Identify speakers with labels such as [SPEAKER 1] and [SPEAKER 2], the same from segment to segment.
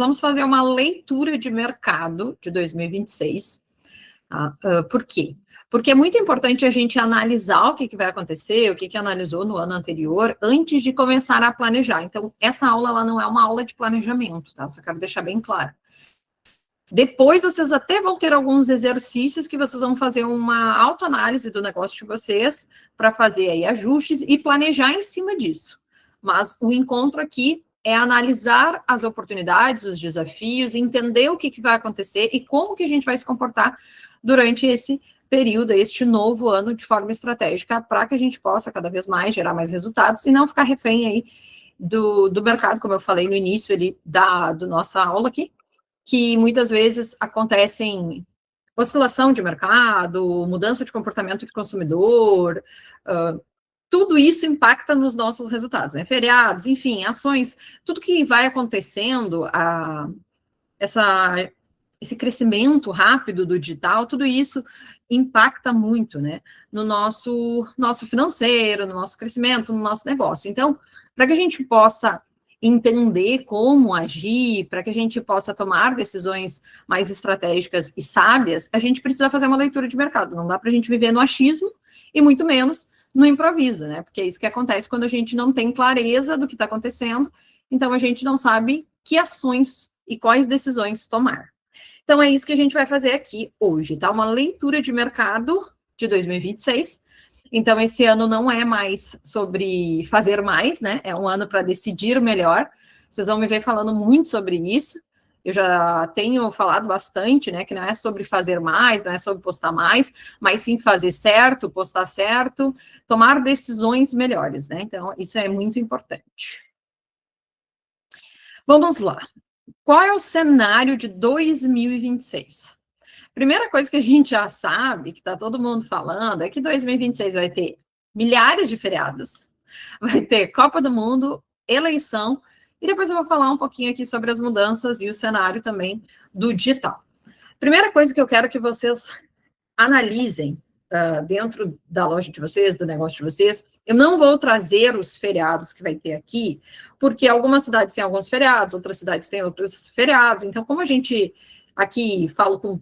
[SPEAKER 1] vamos fazer uma leitura de mercado de 2026. Tá? Por quê? Porque é muito importante a gente analisar o que vai acontecer, o que analisou no ano anterior, antes de começar a planejar. Então, essa aula ela não é uma aula de planejamento, tá? Só quero deixar bem claro. Depois, vocês até vão ter alguns exercícios que vocês vão fazer uma autoanálise do negócio de vocês, para fazer aí ajustes e planejar em cima disso. Mas o encontro aqui é analisar as oportunidades, os desafios, entender o que vai acontecer e como que a gente vai se comportar durante esse período, este novo ano, de forma estratégica, para que a gente possa cada vez mais gerar mais resultados e não ficar refém aí do mercado, como eu falei no início ali do nossa aula aqui, que muitas vezes acontecem oscilação de mercado, mudança de comportamento de consumidor, tudo isso impacta nos nossos resultados, né? Feriados, enfim, ações, tudo que vai acontecendo, esse crescimento rápido do digital, tudo isso impacta muito, né, no nosso financeiro, no nosso crescimento, no nosso negócio. Então, para que a gente possa entender como agir, para que a gente possa tomar decisões mais estratégicas e sábias, a gente precisa fazer uma leitura de mercado. Não dá para a gente viver no achismo e muito menos no improviso, né? Porque é isso que acontece quando a gente não tem clareza do que está acontecendo, então a gente não sabe que ações e quais decisões tomar. Então, é isso que a gente vai fazer aqui hoje, tá? Uma leitura de mercado de 2026. Então, esse ano não é mais sobre fazer mais, né? É um ano para decidir melhor. Vocês vão me ver falando muito sobre isso. Eu já tenho falado bastante, né? Que não é sobre fazer mais, não é sobre postar mais, mas sim fazer certo, postar certo, tomar decisões melhores, né? Então, isso é muito importante. Vamos lá. Qual é o cenário de 2026? Primeira coisa que a gente já sabe, que está todo mundo falando, é que 2026 vai ter milhares de feriados, vai ter Copa do Mundo, eleição, e depois eu vou falar um pouquinho aqui sobre as mudanças e o cenário também do digital. Primeira coisa que eu quero que vocês analisem dentro da loja de vocês, do negócio de vocês, eu não vou trazer os feriados que vai ter aqui, porque algumas cidades têm alguns feriados, outras cidades têm outros feriados, então como a gente aqui fala com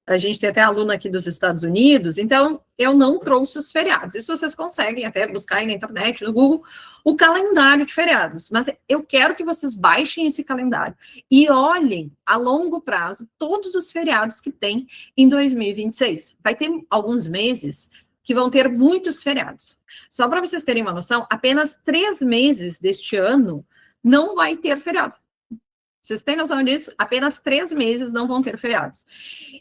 [SPEAKER 1] a gente tem até aluna aqui dos Estados Unidos, então eu não trouxe os feriados. Isso vocês conseguem até buscar aí na internet, no Google, o calendário de feriados. Mas eu quero que vocês baixem esse calendário e olhem a longo prazo todos os feriados que tem em 2026. Vai ter alguns meses que vão ter muitos feriados. Só para vocês terem uma noção, apenas 3 meses deste ano não vai ter feriado. Vocês têm noção disso? Apenas 3 meses não vão ter feriados.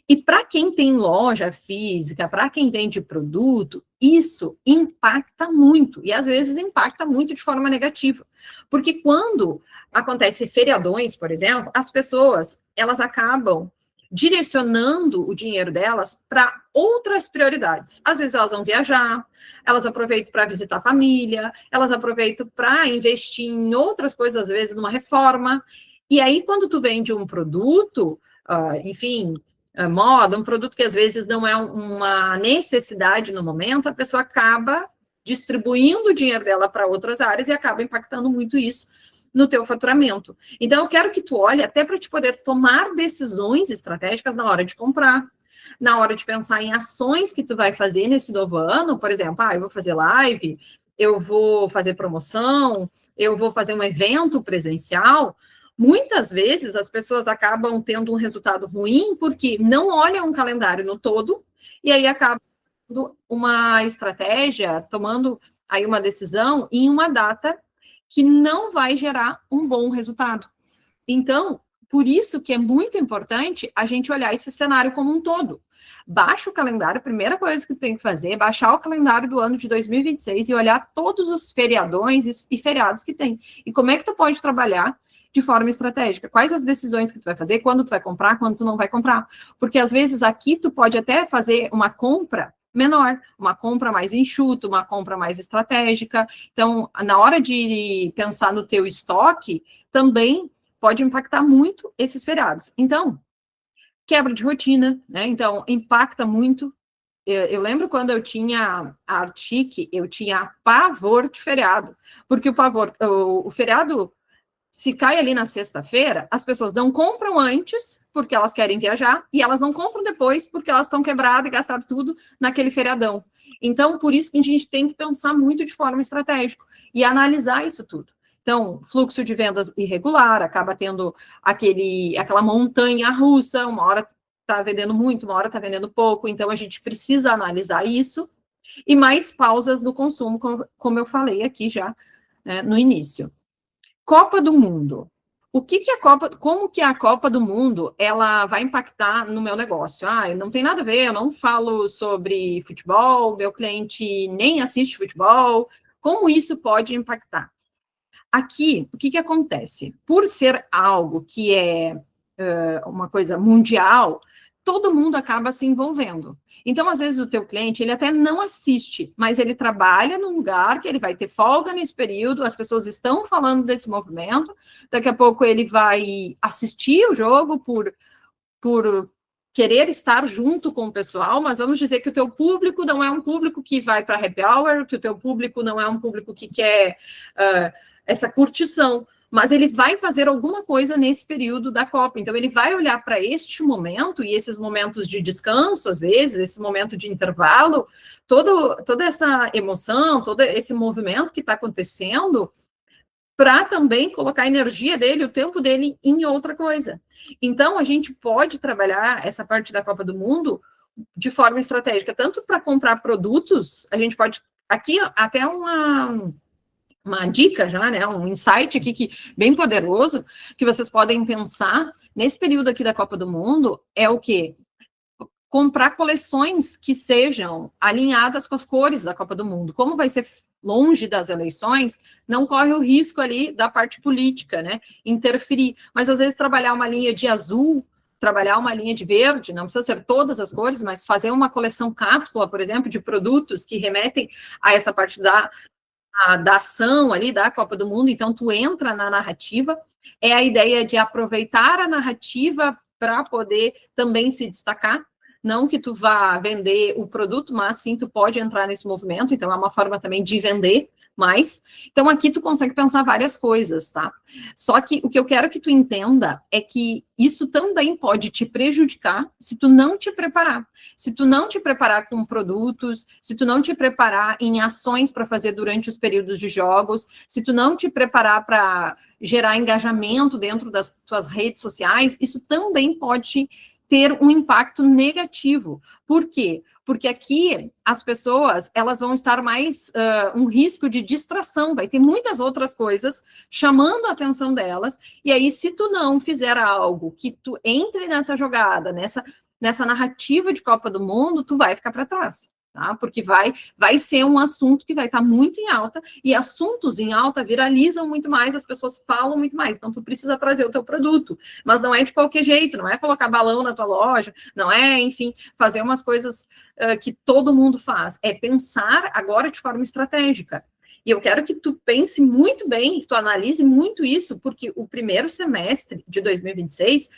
[SPEAKER 1] E para quem tem loja física, para quem vende produto, isso impacta muito. E às vezes impacta muito de forma negativa. Porque quando acontece feriadões, por exemplo, as pessoas, elas acabam direcionando o dinheiro delas para outras prioridades. Às vezes elas vão viajar, elas aproveitam para visitar a família, elas aproveitam para investir em outras coisas, às vezes numa reforma. E aí, quando tu vende um produto, enfim, moda, um produto que às vezes não é uma necessidade no momento, a pessoa acaba distribuindo o dinheiro dela para outras áreas e acaba impactando muito isso no teu faturamento. Então, eu quero que tu olhe até para te poder tomar decisões estratégicas na hora de comprar, na hora de pensar em ações que tu vai fazer nesse novo ano, por exemplo, eu vou fazer live, eu vou fazer promoção, eu vou fazer um evento presencial. Muitas vezes as pessoas acabam tendo um resultado ruim porque não olham um calendário no todo e aí acabam uma estratégia, tomando aí uma decisão em uma data que não vai gerar um bom resultado. Então, por isso que é muito importante a gente olhar esse cenário como um todo. Baixa o calendário, a primeira coisa que tu tem que fazer é baixar o calendário do ano de 2026 e olhar todos os feriadões e feriados que tem. E como é que tu pode trabalhar de forma estratégica. Quais as decisões que tu vai fazer, quando tu vai comprar, quando tu não vai comprar. Porque, às vezes, aqui tu pode até fazer uma compra menor, uma compra mais enxuta, uma compra mais estratégica. Então, na hora de pensar no teu estoque, também pode impactar muito esses feriados. Então, quebra de rotina, né? Então, impacta muito. Eu lembro quando eu tinha a Artic, eu tinha pavor de feriado, porque o feriado se cai ali na sexta-feira, as pessoas não compram antes, porque elas querem viajar, e elas não compram depois, porque elas estão quebradas e gastaram tudo naquele feriadão. Então, por isso que a gente tem que pensar muito de forma estratégica e analisar isso tudo. Então, fluxo de vendas irregular, acaba tendo aquela montanha russa, uma hora está vendendo muito, uma hora está vendendo pouco, então a gente precisa analisar isso, e mais pausas no consumo, como eu falei aqui já, né, no início. Copa do Mundo. Como que a Copa do Mundo ela vai impactar no meu negócio? Não tem nada a ver, eu não falo sobre futebol, meu cliente nem assiste futebol. Como isso pode impactar? Aqui, o que acontece? Por ser algo que é uma coisa mundial, todo mundo acaba se envolvendo. Então, às vezes, o teu cliente, ele até não assiste, mas ele trabalha num lugar que ele vai ter folga nesse período, as pessoas estão falando desse movimento, daqui a pouco ele vai assistir o jogo por querer estar junto com o pessoal, mas vamos dizer que o teu público não é um público que vai para happy hour, que o teu público não é um público que quer essa curtição, mas ele vai fazer alguma coisa nesse período da Copa. Então, ele vai olhar para este momento, e esses momentos de descanso, às vezes, esse momento de intervalo, toda essa emoção, todo esse movimento que está acontecendo, para também colocar a energia dele, o tempo dele em outra coisa. Então, a gente pode trabalhar essa parte da Copa do Mundo de forma estratégica, tanto para comprar produtos, a gente pode... Aqui, até uma dica já, né, um insight aqui bem poderoso, que vocês podem pensar nesse período aqui da Copa do Mundo, é o quê? Comprar coleções que sejam alinhadas com as cores da Copa do Mundo. Como vai ser longe das eleições, não corre o risco ali da parte política, né, interferir. Mas, às vezes, trabalhar uma linha de azul, trabalhar uma linha de verde, não precisa ser todas as cores, mas fazer uma coleção cápsula, por exemplo, de produtos que remetem a essa parte da ação ali da Copa do Mundo, então tu entra na narrativa, é a ideia de aproveitar a narrativa para poder também se destacar, não que tu vá vender o produto, mas sim tu pode entrar nesse movimento, então é uma forma também de vender mais. Então aqui tu consegue pensar várias coisas, tá? Só que o que eu quero que tu entenda é que isso também pode te prejudicar se tu não te preparar. Se tu não te preparar com produtos, se tu não te preparar em ações para fazer durante os períodos de jogos, se tu não te preparar para gerar engajamento dentro das tuas redes sociais, isso também pode ter um impacto negativo. Por quê? Porque aqui as pessoas, elas vão estar mais um risco de distração, vai ter muitas outras coisas chamando a atenção delas, e aí se tu não fizer algo que tu entre nessa jogada, nessa narrativa de Copa do Mundo, tu vai ficar para trás. Tá? Porque vai ser um assunto que vai estar muito em alta, e assuntos em alta viralizam muito mais, as pessoas falam muito mais, então tu precisa trazer o teu produto, mas não é de qualquer jeito, não é colocar balão na tua loja, não é, enfim, fazer umas coisas que todo mundo faz, é pensar agora de forma estratégica. E eu quero que tu pense muito bem, que tu analise muito isso, porque o primeiro semestre de 2026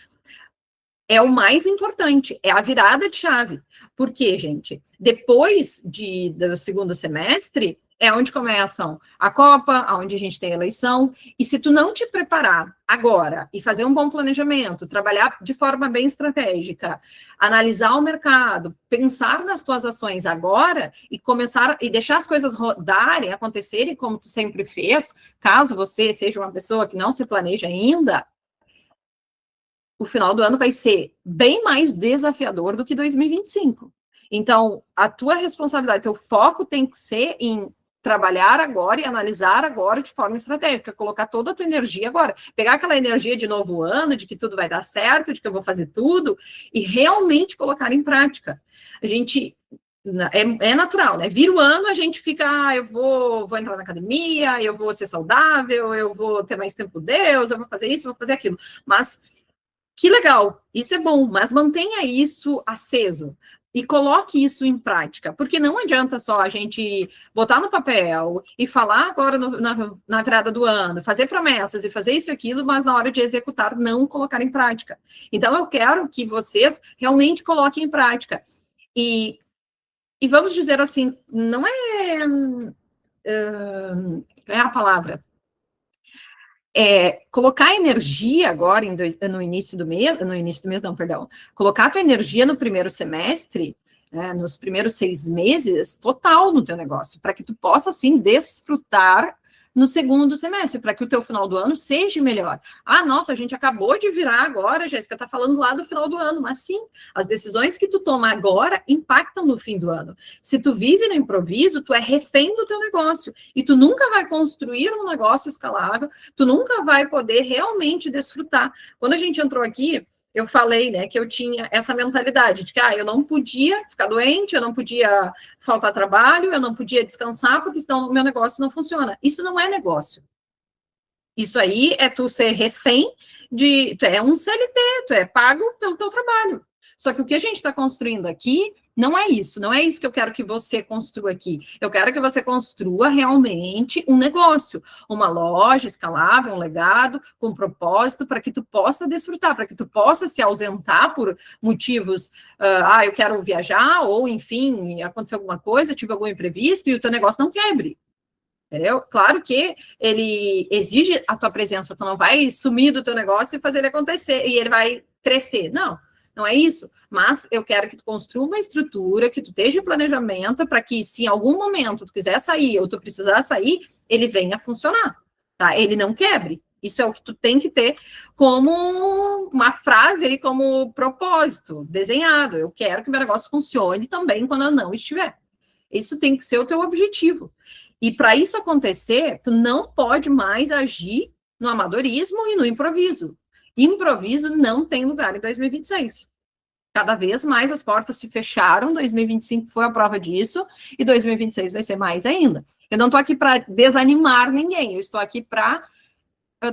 [SPEAKER 1] é o mais importante, é a virada de chave. Por quê, gente? Depois do segundo semestre, é onde começam a Copa, onde a gente tem a eleição, e se tu não te preparar agora e fazer um bom planejamento, trabalhar de forma bem estratégica, analisar o mercado, pensar nas tuas ações agora e começar e deixar as coisas rodarem, acontecerem como tu sempre fez, caso você seja uma pessoa que não se planeja ainda, o final do ano vai ser bem mais desafiador do que 2025. Então, a tua responsabilidade, teu foco tem que ser em trabalhar agora e analisar agora de forma estratégica, colocar toda a tua energia agora, pegar aquela energia de novo ano, de que tudo vai dar certo, de que eu vou fazer tudo, e realmente colocar em prática. A gente é natural, né? Vira o ano, a gente fica, eu vou entrar na academia, eu vou ser saudável, eu vou ter mais tempo com Deus, eu vou fazer isso, eu vou fazer aquilo. Mas que legal, isso é bom, mas mantenha isso aceso e coloque isso em prática, porque não adianta só a gente botar no papel e falar agora na virada do ano, fazer promessas e fazer isso e aquilo, mas na hora de executar não colocar em prática. Então eu quero que vocês realmente coloquem em prática. E vamos dizer assim, não é a palavra. colocar energia agora no início do mês, colocar a tua energia no primeiro semestre, nos primeiros 6 meses, total no teu negócio, para que tu possa, assim, desfrutar no segundo semestre, para que o teu final do ano seja melhor. Ah, nossa, a gente acabou de virar agora, Jéssica está falando lá do final do ano, mas sim, as decisões que tu toma agora impactam no fim do ano. Se tu vive no improviso, tu é refém do teu negócio, e tu nunca vai construir um negócio escalável, tu nunca vai poder realmente desfrutar. Quando a gente entrou aqui, eu falei, né, que eu tinha essa mentalidade de que, eu não podia ficar doente, eu não podia faltar trabalho, eu não podia descansar, porque senão o meu negócio não funciona. Isso não é negócio. Isso aí é tu ser refém tu é um CLT, tu é pago pelo teu trabalho. Só que o que a gente está construindo aqui não é isso que eu quero que você construa aqui. Eu quero que você construa realmente um negócio, uma loja escalável, um legado, com propósito, para que tu possa desfrutar, para que tu possa se ausentar por motivos, eu quero viajar, ou enfim, aconteceu alguma coisa, tive algum imprevisto, e o teu negócio não quebre. Entendeu? Claro que ele exige a tua presença, tu não vai sumir do teu negócio e fazer ele acontecer, e ele vai crescer. Não é isso. Mas eu quero que tu construa uma estrutura, que tu esteja em planejamento, para que se em algum momento tu quiser sair, ou tu precisar sair, ele venha a funcionar, tá? Ele não quebre. Isso é o que tu tem que ter como uma frase aí, como propósito desenhado. Eu quero que meu negócio funcione também quando eu não estiver. Isso tem que ser o teu objetivo. E para isso acontecer, tu não pode mais agir no amadorismo e no improviso. Improviso não tem lugar em 2026. Cada vez mais as portas se fecharam, 2025 foi a prova disso, e 2026 vai ser mais ainda. Eu não estou aqui para desanimar ninguém, eu estou aqui para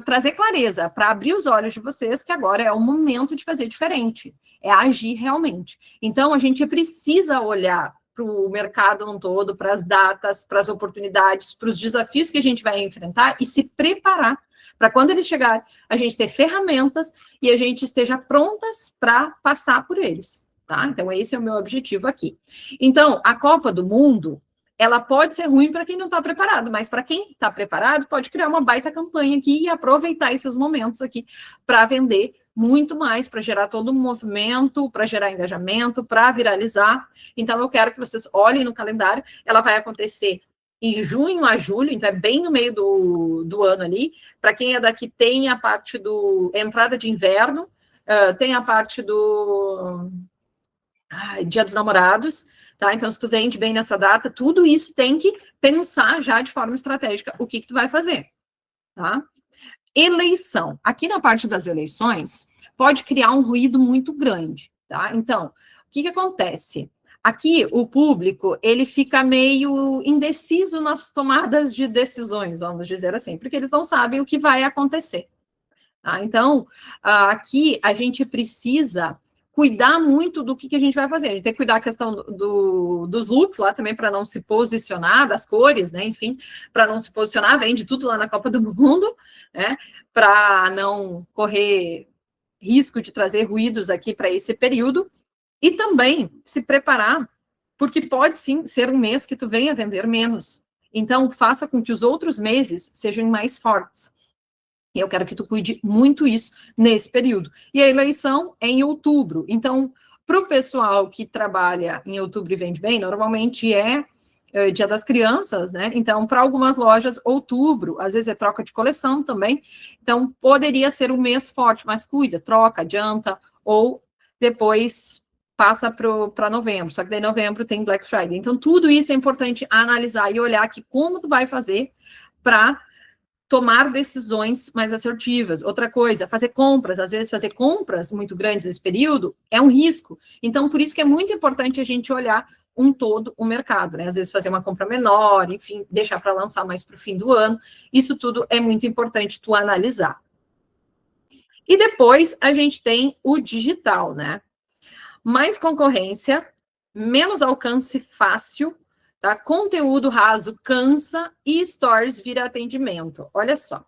[SPEAKER 1] trazer clareza, para abrir os olhos de vocês, que agora é o momento de fazer diferente, é agir realmente. Então, a gente precisa olhar para o mercado num todo, para as datas, para as oportunidades, para os desafios que a gente vai enfrentar e se preparar para quando ele chegar, a gente ter ferramentas e a gente esteja prontas para passar por eles, tá? Então, esse é o meu objetivo aqui. Então, a Copa do Mundo, ela pode ser ruim para quem não está preparado, mas para quem está preparado, pode criar uma baita campanha aqui e aproveitar esses momentos aqui para vender muito mais, para gerar todo um movimento, para gerar engajamento, para viralizar. Então, eu quero que vocês olhem no calendário, ela vai acontecer em junho a julho, então é bem no meio do ano ali. Para quem é daqui, tem a parte do entrada de inverno, tem a parte do Dia dos Namorados, tá? Então, se tu vende bem nessa data, tudo isso tem que pensar já de forma estratégica o que tu vai fazer, tá? Eleição. Aqui na parte das eleições, pode criar um ruído muito grande, tá? Então, o que acontece? Aqui, o público, ele fica meio indeciso nas tomadas de decisões, vamos dizer assim, porque eles não sabem o que vai acontecer, tá? Então, aqui, a gente precisa cuidar muito do que a gente vai fazer. A gente tem que cuidar da questão dos looks lá também, para não se posicionar, das cores, né, enfim, para não se posicionar, vende tudo lá na Copa do Mundo, né, para não correr risco de trazer ruídos aqui para esse período, e também se preparar, porque pode sim ser um mês que tu venha vender menos. Então, faça com que os outros meses sejam mais fortes. E eu quero que tu cuide muito isso nesse período. E a eleição é em outubro. Então, para o pessoal que trabalha em outubro e vende bem, normalmente é Dia das Crianças, né? Então, para algumas lojas, outubro, às vezes é troca de coleção também. Então, poderia ser um mês forte, mas cuida, troca, adianta, ou depois passa para novembro. Só que daí novembro tem Black Friday. Então, tudo isso é importante analisar e olhar que como tu vai fazer para tomar decisões mais assertivas. Outra coisa, fazer compras. Às vezes, fazer compras muito grandes nesse período é um risco. Então, por isso que é muito importante a gente olhar um todo o mercado, né? Às vezes, fazer uma compra menor, enfim, deixar para lançar mais para o fim do ano. Isso tudo é muito importante tu analisar. E depois, a gente tem o digital, né? Mais concorrência, menos alcance fácil, tá? Conteúdo raso cansa e stories vira atendimento. Olha só.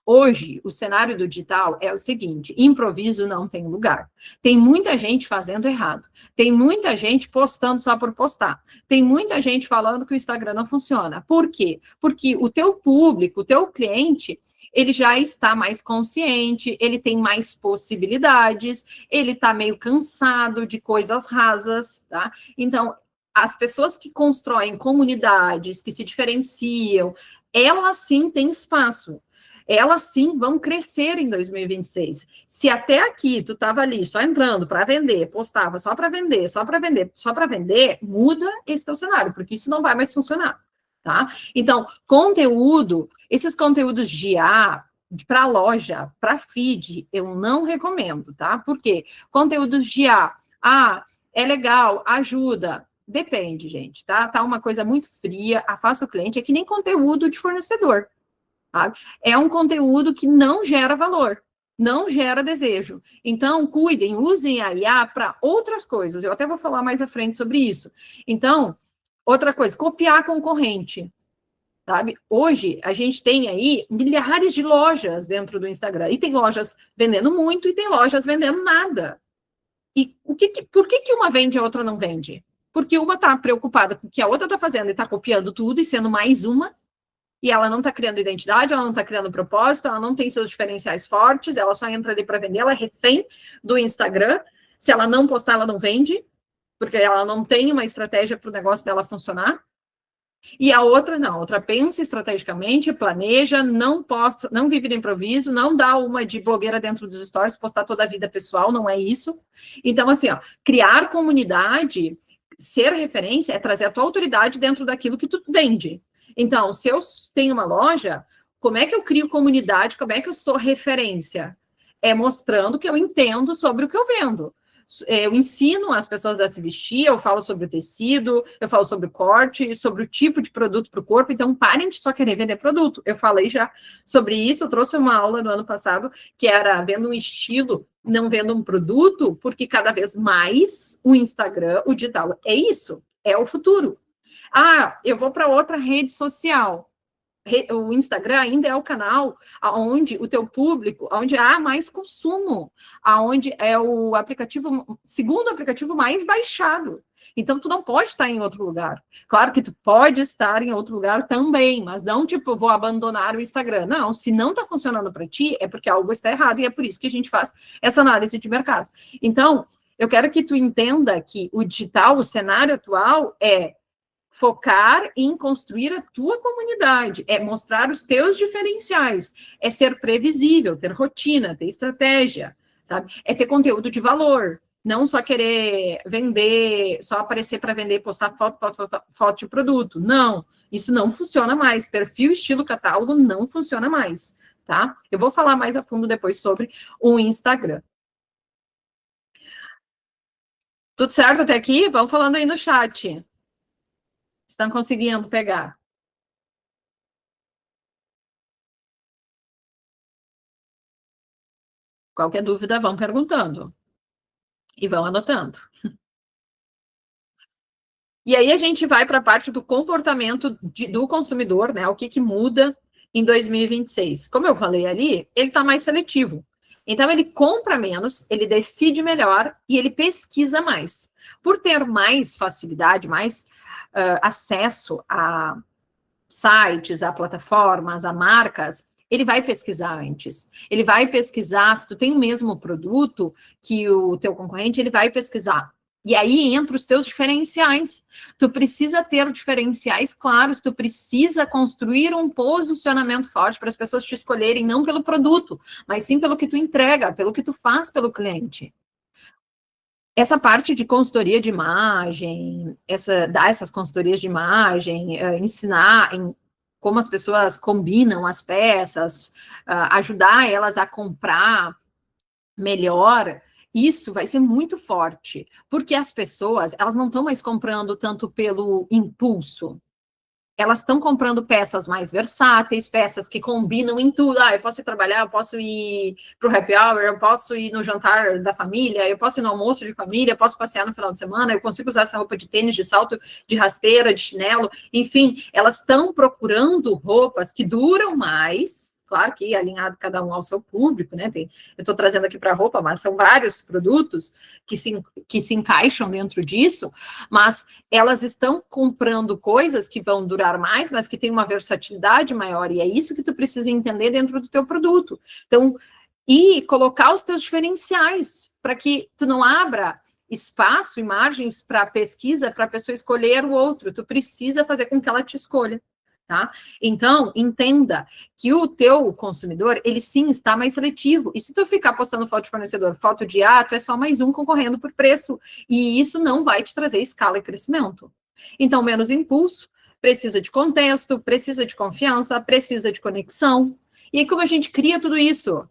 [SPEAKER 1] Hoje, o cenário do digital é o seguinte: improviso não tem lugar. Tem muita gente fazendo errado. Tem muita gente postando só por postar. Tem muita gente falando que o Instagram não funciona. Por quê? Porque o teu público, o teu cliente, ele já está mais consciente, ele tem mais possibilidades, ele está meio cansado de coisas rasas, tá? Então, as pessoas que constroem comunidades, que se diferenciam, elas sim têm espaço. Elas sim vão crescer em 2026. Se até aqui tu estava ali só entrando para vender, postava só para vender, só para vender, só para vender, muda esse teu cenário, porque isso não vai mais funcionar, tá? Então, conteúdo, esses conteúdos de IA para loja, para feed, eu não recomendo, tá? Por quê? Conteúdos de IA, é legal, ajuda. Depende, gente, tá? Tá uma coisa muito fria, afasta o cliente, é que nem conteúdo de fornecedor. Sabe? É um conteúdo que não gera valor, não gera desejo. Então, cuidem, usem a IA para outras coisas. Eu até vou falar mais à frente sobre isso. Então, outra coisa, copiar concorrente. Sabe? Hoje, a gente tem aí milhares de lojas dentro do Instagram. E tem lojas vendendo muito e tem lojas vendendo nada. E por que uma vende e a outra não vende? Porque uma está preocupada com o que a outra está fazendo e está copiando tudo e sendo mais uma, e ela não está criando identidade, ela não está criando propósito, ela não tem seus diferenciais fortes, ela só entra ali para vender, ela é refém do Instagram. Se ela não postar, ela não vende, porque ela não tem uma estratégia para o negócio dela funcionar. E a outra não, a outra pensa estrategicamente, planeja, não posta, não vive no improviso, não dá uma de blogueira dentro dos stories, postar toda a vida pessoal, não é isso. Então, assim, ó, criar comunidade, ser referência, é trazer a tua autoridade dentro daquilo que tu vende. Então, se eu tenho uma loja, como é que eu crio comunidade? Como é que eu sou referência? É mostrando que eu entendo sobre o que eu vendo. Eu ensino as pessoas a se vestir, eu falo sobre o tecido, eu falo sobre o corte, sobre o tipo de produto para o corpo. Então, parem de só querer vender produto. Eu falei já sobre isso, eu trouxe uma aula no ano passado, que era vendo um estilo, não vendo um produto, porque cada vez mais o Instagram, o digital, é isso, é o futuro. Eu vou para outra rede social. O Instagram ainda é o canal onde o teu público, onde há mais consumo, onde é o aplicativo, segundo aplicativo mais baixado. Então, tu não pode estar em outro lugar. Claro que tu pode estar em outro lugar também, mas não, tipo, vou abandonar o Instagram. Não, se não está funcionando para ti, é porque algo está errado, e é por isso que a gente faz essa análise de mercado. Então, eu quero que tu entenda que o digital, o cenário atual, é focar em construir a tua comunidade, é mostrar os teus diferenciais, é ser previsível, ter rotina, ter estratégia, sabe? É ter conteúdo de valor, não só querer vender, só aparecer para vender, postar foto de produto. Não, isso não funciona mais. Perfil, estilo, catálogo não funciona mais, tá? Eu vou falar mais a fundo depois sobre o Instagram. Tudo certo até aqui? Vão falando aí no chat. Estão conseguindo pegar? Qualquer dúvida, vão perguntando. E vão anotando. E aí a gente vai para a parte do comportamento do consumidor, né? O que muda em 2026. Como eu falei ali, ele está mais seletivo. Então, ele compra menos, ele decide melhor e ele pesquisa mais. Por ter mais facilidade, mais acesso a sites, a plataformas, a marcas, ele vai pesquisar antes. Ele vai pesquisar, se tu tem o mesmo produto que o teu concorrente, ele vai pesquisar. E aí entra os teus diferenciais. Tu precisa ter diferenciais claros, tu precisa construir um posicionamento forte para as pessoas te escolherem, não pelo produto, mas sim pelo que tu entrega, pelo que tu faz pelo cliente. Essa parte de consultoria de imagem, dar essas consultorias de imagem, ensinar como as pessoas combinam as peças, ajudar elas a comprar melhor, isso vai ser muito forte, porque as pessoas, elas não estão mais comprando tanto pelo impulso, elas estão comprando peças mais versáteis, peças que combinam em tudo. Eu posso ir trabalhar, eu posso ir para o happy hour, eu posso ir no jantar da família, eu posso ir no almoço de família, eu posso passear no final de semana, eu consigo usar essa roupa de tênis, de salto, de rasteira, de chinelo. Enfim, elas estão procurando roupas que duram mais, claro que alinhado cada um ao seu público, né? Eu estou trazendo aqui para roupa, mas são vários produtos que se encaixam dentro disso, mas elas estão comprando coisas que vão durar mais, mas que têm uma versatilidade maior, e é isso que tu precisa entender dentro do teu produto. Então, e colocar os teus diferenciais, para que tu não abra espaço e margens para pesquisa, para a pessoa escolher o outro, tu precisa fazer com que ela te escolha. Tá? Então, entenda que o teu consumidor, ele sim está mais seletivo. E se tu ficar postando foto de fornecedor, foto de ato, é só mais um concorrendo por preço. E isso não vai te trazer escala e crescimento. Então, menos impulso, precisa de contexto, precisa de confiança, precisa de conexão. E aí, como a gente cria tudo isso?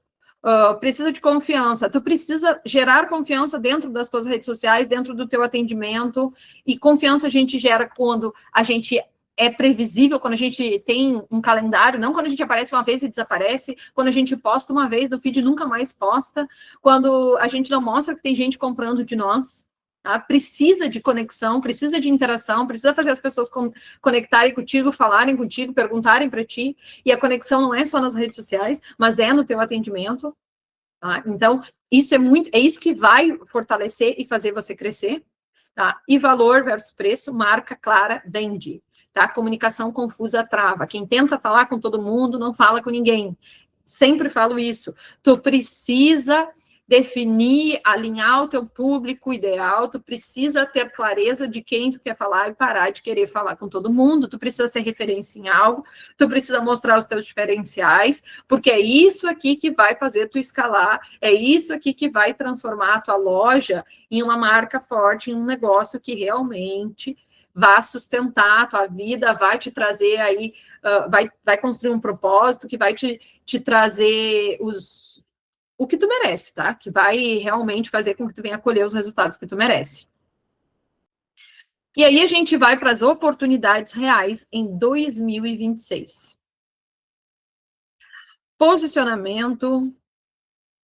[SPEAKER 1] Precisa de confiança. Tu precisa gerar confiança dentro das tuas redes sociais, dentro do teu atendimento. E confiança a gente gera quando a gente é previsível, quando a gente tem um calendário, não quando a gente aparece uma vez e desaparece, quando a gente posta uma vez no feed e nunca mais posta, quando a gente não mostra que tem gente comprando de nós, tá? Precisa de conexão, precisa de interação, precisa fazer as pessoas conectarem contigo, falarem contigo, perguntarem para ti, e a conexão não é só nas redes sociais, mas é no teu atendimento, tá? Então, é isso que vai fortalecer e fazer você crescer, tá? E valor versus preço, marca clara, vende. Tá? Comunicação confusa trava. Quem tenta falar com todo mundo não fala com ninguém. Sempre falo isso. Tu precisa definir, alinhar o teu público ideal, tu precisa ter clareza de quem tu quer falar e parar de querer falar com todo mundo, tu precisa ser referência em algo, tu precisa mostrar os teus diferenciais, porque é isso aqui que vai fazer tu escalar, é isso aqui que vai transformar a tua loja em uma marca forte, em um negócio que realmente vai sustentar a tua vida, vai te trazer aí, vai construir um propósito que vai te trazer o que tu merece, tá? Que vai realmente fazer com que tu venha colher os resultados que tu merece. E aí a gente vai para as oportunidades reais em 2026. Posicionamento,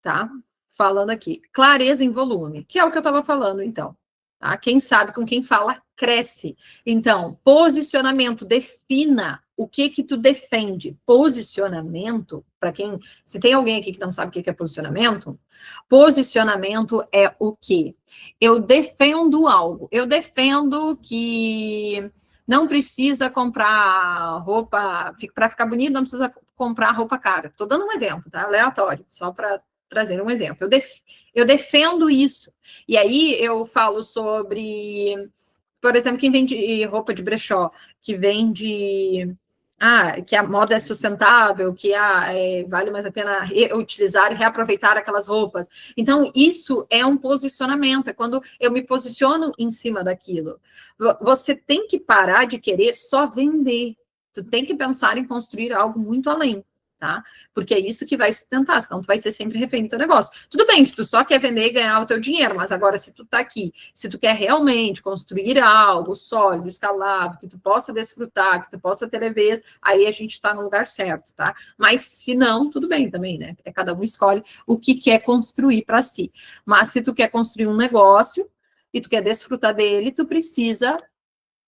[SPEAKER 1] tá? Falando aqui, clareza em volume, que é o que eu estava falando, então. Tá? Quem sabe com quem fala, cresce. Então, posicionamento, defina o que tu defende. Posicionamento, para quem... Se tem alguém aqui que não sabe o que é posicionamento, posicionamento é o quê? Eu defendo algo. Eu defendo que não precisa comprar roupa... Para ficar bonito, não precisa comprar roupa cara. Estou dando um exemplo, tá? Aleatório, só para trazer um exemplo. Eu defendo isso. E aí eu falo sobre, por exemplo, quem vende roupa de brechó, que vende que a moda é sustentável, que vale mais a pena reutilizar e reaproveitar aquelas roupas. Então, isso é um posicionamento, é quando eu me posiciono em cima daquilo. Você tem que parar de querer só vender. Tu tem que pensar em construir algo muito além. Tá? Porque é isso que vai sustentar, senão tu vai ser sempre refém do teu negócio. Tudo bem, se tu só quer vender e ganhar o teu dinheiro, mas agora se tu tá aqui, se tu quer realmente construir algo sólido, escalável, que tu possa desfrutar, que tu possa ter leveza, aí a gente tá no lugar certo, tá? Mas se não, tudo bem também, né? Cada um escolhe o que quer construir para si. Mas se tu quer construir um negócio e tu quer desfrutar dele, tu precisa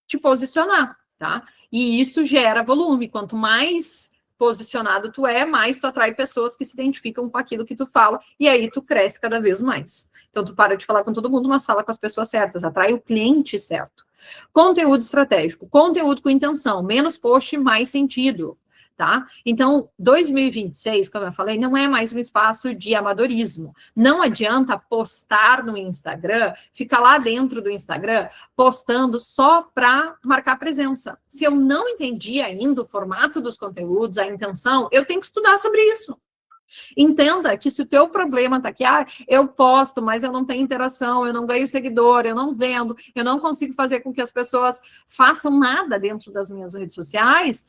[SPEAKER 1] te posicionar, tá? E isso gera volume. Quanto mais posicionado tu é, mais tu atrai pessoas que se identificam com aquilo que tu fala, e aí tu cresce cada vez mais. Então, tu para de falar com todo mundo, mas fala com as pessoas certas, atrai o cliente certo. Conteúdo estratégico, conteúdo com intenção, menos post, mais sentido, tá? Então, 2026, como eu falei, não é mais um espaço de amadorismo. Não adianta postar no Instagram, ficar lá dentro do Instagram, postando só para marcar presença. Se eu não entendi ainda o formato dos conteúdos, a intenção, eu tenho que estudar sobre isso. Entenda que se o teu problema está aqui, eu posto, mas eu não tenho interação, eu não ganho seguidor, eu não vendo, eu não consigo fazer com que as pessoas façam nada dentro das minhas redes sociais,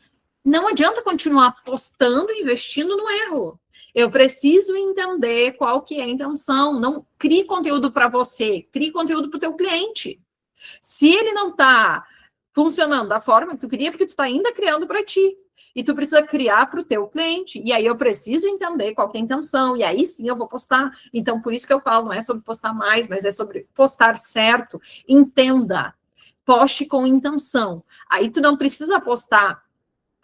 [SPEAKER 1] não adianta continuar postando e investindo no erro. Eu preciso entender qual que é a intenção. Não crie conteúdo para você, crie conteúdo para o teu cliente. Se ele não está funcionando da forma que tu queria, porque tu está ainda criando para ti. E tu precisa criar para o teu cliente. E aí eu preciso entender qual que é a intenção. E aí sim eu vou postar. Então, por isso que eu falo, não é sobre postar mais, mas é sobre postar certo. Entenda. Poste com intenção. Aí tu não precisa postar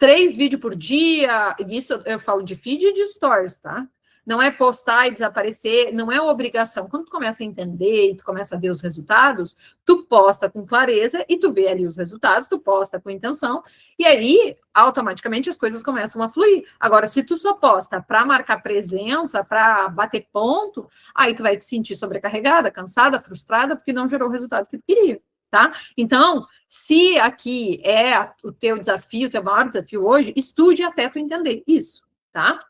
[SPEAKER 1] 3 vídeos por dia, isso eu falo de feed e de stories, tá? Não é postar e desaparecer, não é obrigação. Quando tu começa a entender e tu começa a ver os resultados, tu posta com clareza e tu vê ali os resultados, tu posta com intenção, e aí, automaticamente, as coisas começam a fluir. Agora, se tu só posta para marcar presença, para bater ponto, aí tu vai te sentir sobrecarregada, cansada, frustrada, porque não gerou o resultado que tu queria, tá? Então, se aqui é o teu desafio, o teu maior desafio hoje, estude até tu entender isso, tá?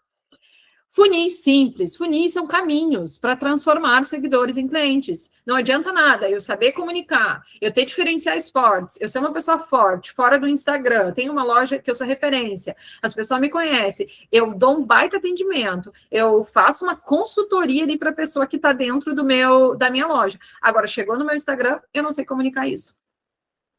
[SPEAKER 1] Funis simples. Funis são caminhos para transformar seguidores em clientes. Não adianta nada eu saber comunicar, eu ter diferenciais fortes, eu ser uma pessoa forte, fora do Instagram, tenho uma loja que eu sou referência, as pessoas me conhecem, eu dou um baita atendimento, eu faço uma consultoria ali para a pessoa que está dentro da minha loja. Agora, chegou no meu Instagram, eu não sei comunicar isso.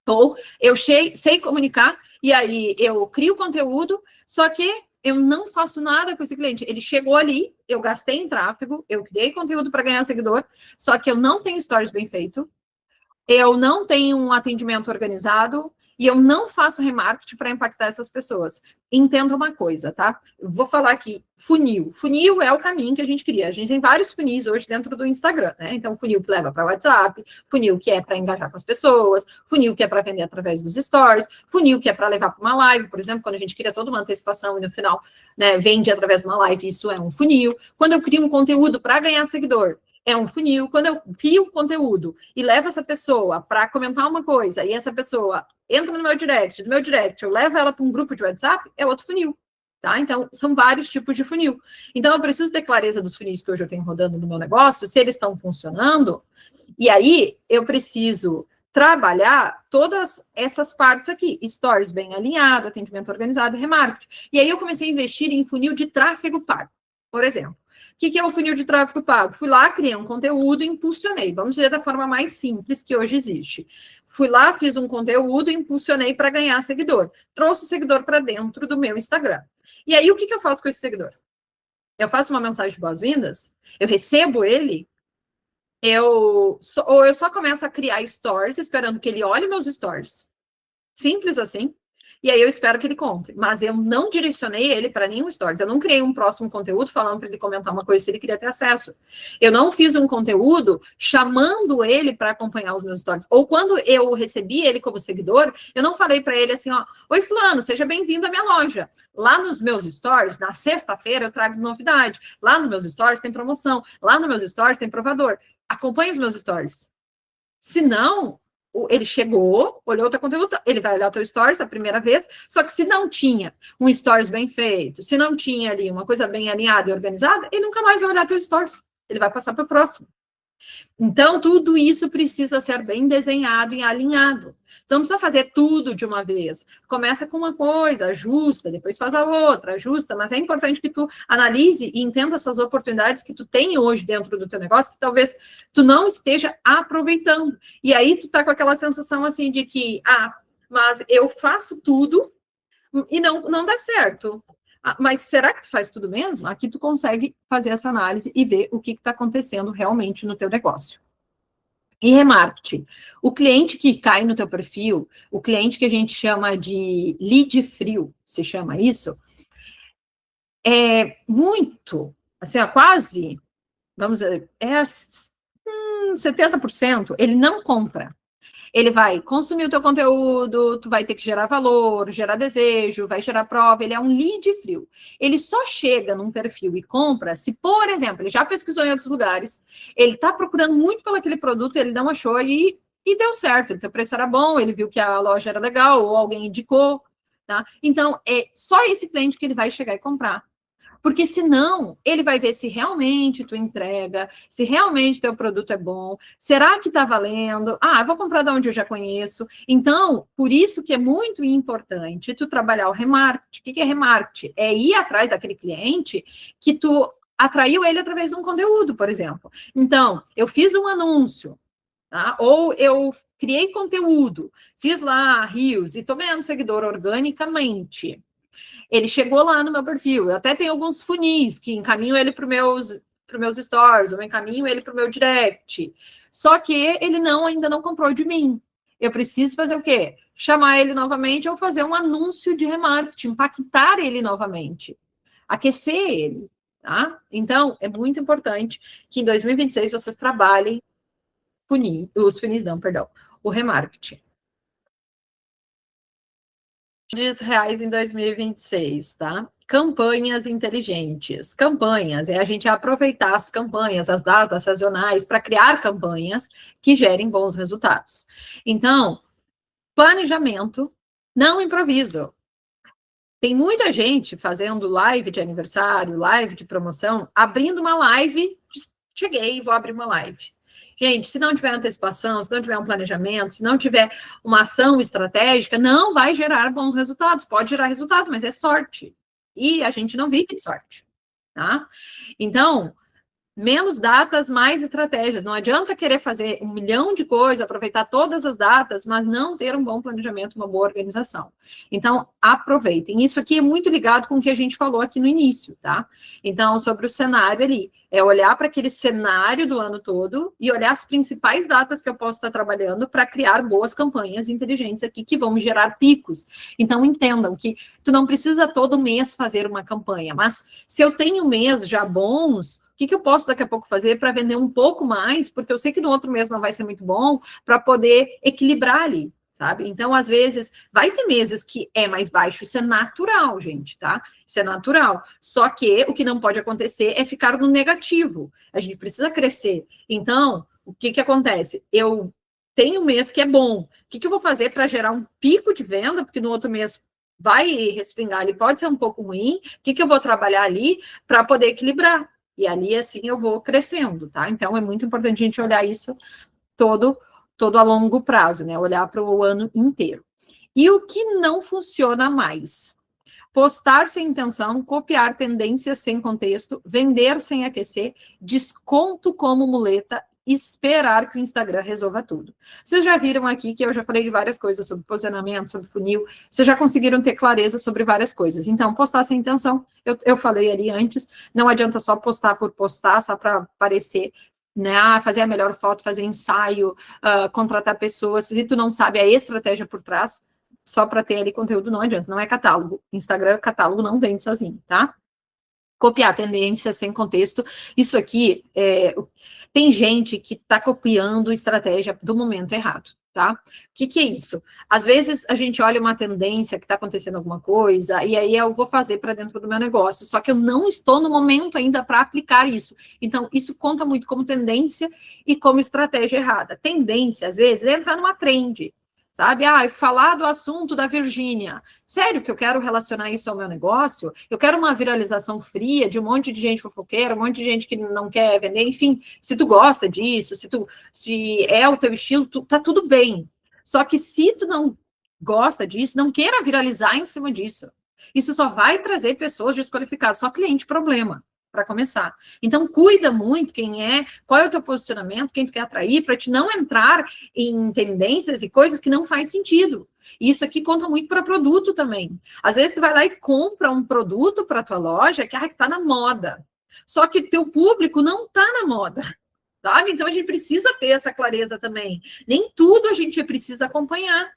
[SPEAKER 1] Ou eu sei comunicar, e aí eu crio conteúdo, só que eu não faço nada com esse cliente. Ele chegou ali, eu gastei em tráfego, eu criei conteúdo para ganhar seguidor, só que eu não tenho stories bem feito, eu não tenho um atendimento organizado e eu não faço remarketing para impactar essas pessoas. Entenda uma coisa, tá? Eu vou falar aqui, funil. Funil é o caminho que a gente cria. A gente tem vários funis hoje dentro do Instagram, né? Então, funil que leva para WhatsApp, funil que é para engajar com as pessoas, funil que é para vender através dos stories, funil que é para levar para uma live, por exemplo, quando a gente cria toda uma antecipação e no final, né, vende através de uma live, isso é um funil. Quando eu crio um conteúdo para ganhar seguidor, é um funil. Quando eu crio conteúdo e levo essa pessoa para comentar uma coisa e essa pessoa entra no meu direct, do meu direct eu levo ela para um grupo de WhatsApp, é outro funil, tá? Então, são vários tipos de funil. Então, eu preciso ter clareza dos funis que hoje eu tenho rodando no meu negócio, se eles estão funcionando, e aí eu preciso trabalhar todas essas partes aqui, stories bem alinhado, atendimento organizado, remarketing. E aí eu comecei a investir em funil de tráfego pago, por exemplo. O que é o funil de tráfego pago? Fui lá, criei um conteúdo e impulsionei. Vamos dizer da forma mais simples que hoje existe. Fui lá, fiz um conteúdo e impulsionei para ganhar seguidor. Trouxe o seguidor para dentro do meu Instagram. E aí, o que eu faço com esse seguidor? Eu faço uma mensagem de boas-vindas, eu recebo ele, ou eu só começo a criar stories esperando que ele olhe meus stories. Simples assim. E aí eu espero que ele compre. Mas eu não direcionei ele para nenhum stories. Eu não criei um próximo conteúdo falando para ele comentar uma coisa se ele queria ter acesso. Eu não fiz um conteúdo chamando ele para acompanhar os meus stories. Ou quando eu recebi ele como seguidor, eu não falei para ele assim, ó, oi fulano, seja bem-vindo à minha loja. Lá nos meus stories, na sexta-feira eu trago novidade. Lá nos meus stories tem promoção. Lá nos meus stories tem provador. Acompanhe os meus stories. Se não, ele chegou, olhou o teu conteúdo, ele vai olhar o teu stories a primeira vez, só que se não tinha um stories bem feito, se não tinha ali uma coisa bem alinhada e organizada, ele nunca mais vai olhar teu stories, ele vai passar para o próximo. Então, tudo isso precisa ser bem desenhado e alinhado. Então, não precisa fazer tudo de uma vez. Começa com uma coisa, ajusta, depois faz a outra, ajusta, mas é importante que tu analise e entenda essas oportunidades que tu tem hoje dentro do teu negócio, que talvez tu não esteja aproveitando. E aí, tu tá com aquela sensação assim de que, mas eu faço tudo e não dá certo. Mas será que tu faz tudo mesmo? Aqui tu consegue fazer essa análise e ver o que está acontecendo realmente no teu negócio. E remarketing. O cliente que cai no teu perfil, o cliente que a gente chama de lead frio, se chama isso, é muito, assim, quase, vamos dizer, 70%, ele não compra. Ele vai consumir o teu conteúdo, tu vai ter que gerar valor, gerar desejo, vai gerar prova, ele é um lead frio. Ele só chega num perfil e compra se, por exemplo, ele já pesquisou em outros lugares, ele está procurando muito pelo aquele produto, ele não achou e deu certo, então o preço era bom, ele viu que a loja era legal, ou alguém indicou, tá? Então, é só esse cliente que ele vai chegar e comprar. Porque senão, ele vai ver se realmente tu entrega, se realmente teu produto é bom, será que está valendo? Eu vou comprar de onde eu já conheço. Então, por isso que é muito importante tu trabalhar o remarketing. O que é remarketing? É ir atrás daquele cliente que tu atraiu ele através de um conteúdo, por exemplo. Então, eu fiz um anúncio, tá? Ou eu criei conteúdo, fiz lá rios e estou ganhando seguidor organicamente. Ele chegou lá no meu perfil. Eu até tenho alguns funis que encaminham ele para os meus stories, ou encaminho ele para o meu direct. Só que ele ainda não comprou de mim. Eu preciso fazer o quê? chamar ele novamente ou fazer um anúncio de remarketing, impactar ele novamente, aquecer ele, tá? Então, é muito importante que em 2026 vocês trabalhem o remarketing. R$10 em 2026, tá? Campanhas inteligentes. Campanhas é a gente aproveitar as campanhas, as datas sazonais, para criar campanhas que gerem bons resultados. Então, planejamento, não improviso. Tem muita gente fazendo live de aniversário, live de promoção, abrindo uma live, cheguei, vou abrir uma live. Gente, se não tiver antecipação, se não tiver um planejamento, se não tiver uma ação estratégica, não vai gerar bons resultados. Pode gerar resultado, mas é sorte. E a gente não vive de sorte, tá? Então, menos datas, mais estratégias. Não adianta querer fazer 1 milhão de coisas, aproveitar todas as datas, mas não ter um bom planejamento, uma boa organização. Então, aproveitem. Isso aqui é muito ligado com o que a gente falou aqui no início, tá? Então, sobre o cenário ali, é olhar para aquele cenário do ano todo e olhar as principais datas que eu posso estar trabalhando para criar boas campanhas inteligentes aqui que vão gerar picos. Então, entendam que tu não precisa todo mês fazer uma campanha, mas se eu tenho mês já bons, o que eu posso daqui a pouco fazer para vender um pouco mais, porque eu sei que no outro mês não vai ser muito bom, para poder equilibrar ali, sabe? Então, às vezes, vai ter meses que é mais baixo, isso é natural, gente, tá? Isso é natural. Só que o que não pode acontecer é ficar no negativo. A gente precisa crescer. Então, o que acontece? Eu tenho um mês que é bom. O que eu vou fazer para gerar um pico de venda, porque no outro mês vai respingar, ele pode ser um pouco ruim. O que eu vou trabalhar ali para poder equilibrar? E ali, assim, eu vou crescendo, tá? Então, é muito importante a gente olhar isso todo a longo prazo, né? Olhar para o ano inteiro. E o que não funciona mais? Postar sem intenção, copiar tendências sem contexto, vender sem aquecer, desconto como muleta, esperar que o Instagram resolva tudo. Vocês já viram aqui que eu já falei de várias coisas sobre posicionamento, sobre funil, vocês já conseguiram ter clareza sobre várias coisas. Então, postar sem intenção, eu falei ali antes, não adianta só postar por postar, só para aparecer, né, fazer a melhor foto, fazer ensaio, contratar pessoas, se tu não sabe a estratégia por trás, só para ter ali conteúdo não adianta, não é catálogo. Instagram, catálogo não vende sozinho, tá? Copiar tendência sem contexto. Isso aqui, tem gente que está copiando estratégia do momento errado, tá? O que é isso? Às vezes a gente olha uma tendência que está acontecendo alguma coisa, e aí eu vou fazer para dentro do meu negócio, só que eu não estou no momento ainda para aplicar isso. Então, isso conta muito como tendência e como estratégia errada. Tendência, às vezes, é entrar numa trend. Sabe? Falar do assunto da Virgínia. Sério que eu quero relacionar isso ao meu negócio? Eu quero uma viralização fria de um monte de gente fofoqueira, um monte de gente que não quer vender, enfim, se tu gosta disso, se é o teu estilo, tá tudo bem. Só que se tu não gosta disso, não queira viralizar em cima disso. Isso só vai trazer pessoas desqualificadas, só cliente problema, para começar. Então, cuida muito qual é o teu posicionamento, quem tu quer atrair, para te não entrar em tendências e coisas que não faz sentido. E isso aqui conta muito para produto também. Às vezes, tu vai lá e compra um produto para tua loja que está na moda. Só que teu público não está na moda. Sabe? Então, a gente precisa ter essa clareza também. Nem tudo a gente precisa acompanhar.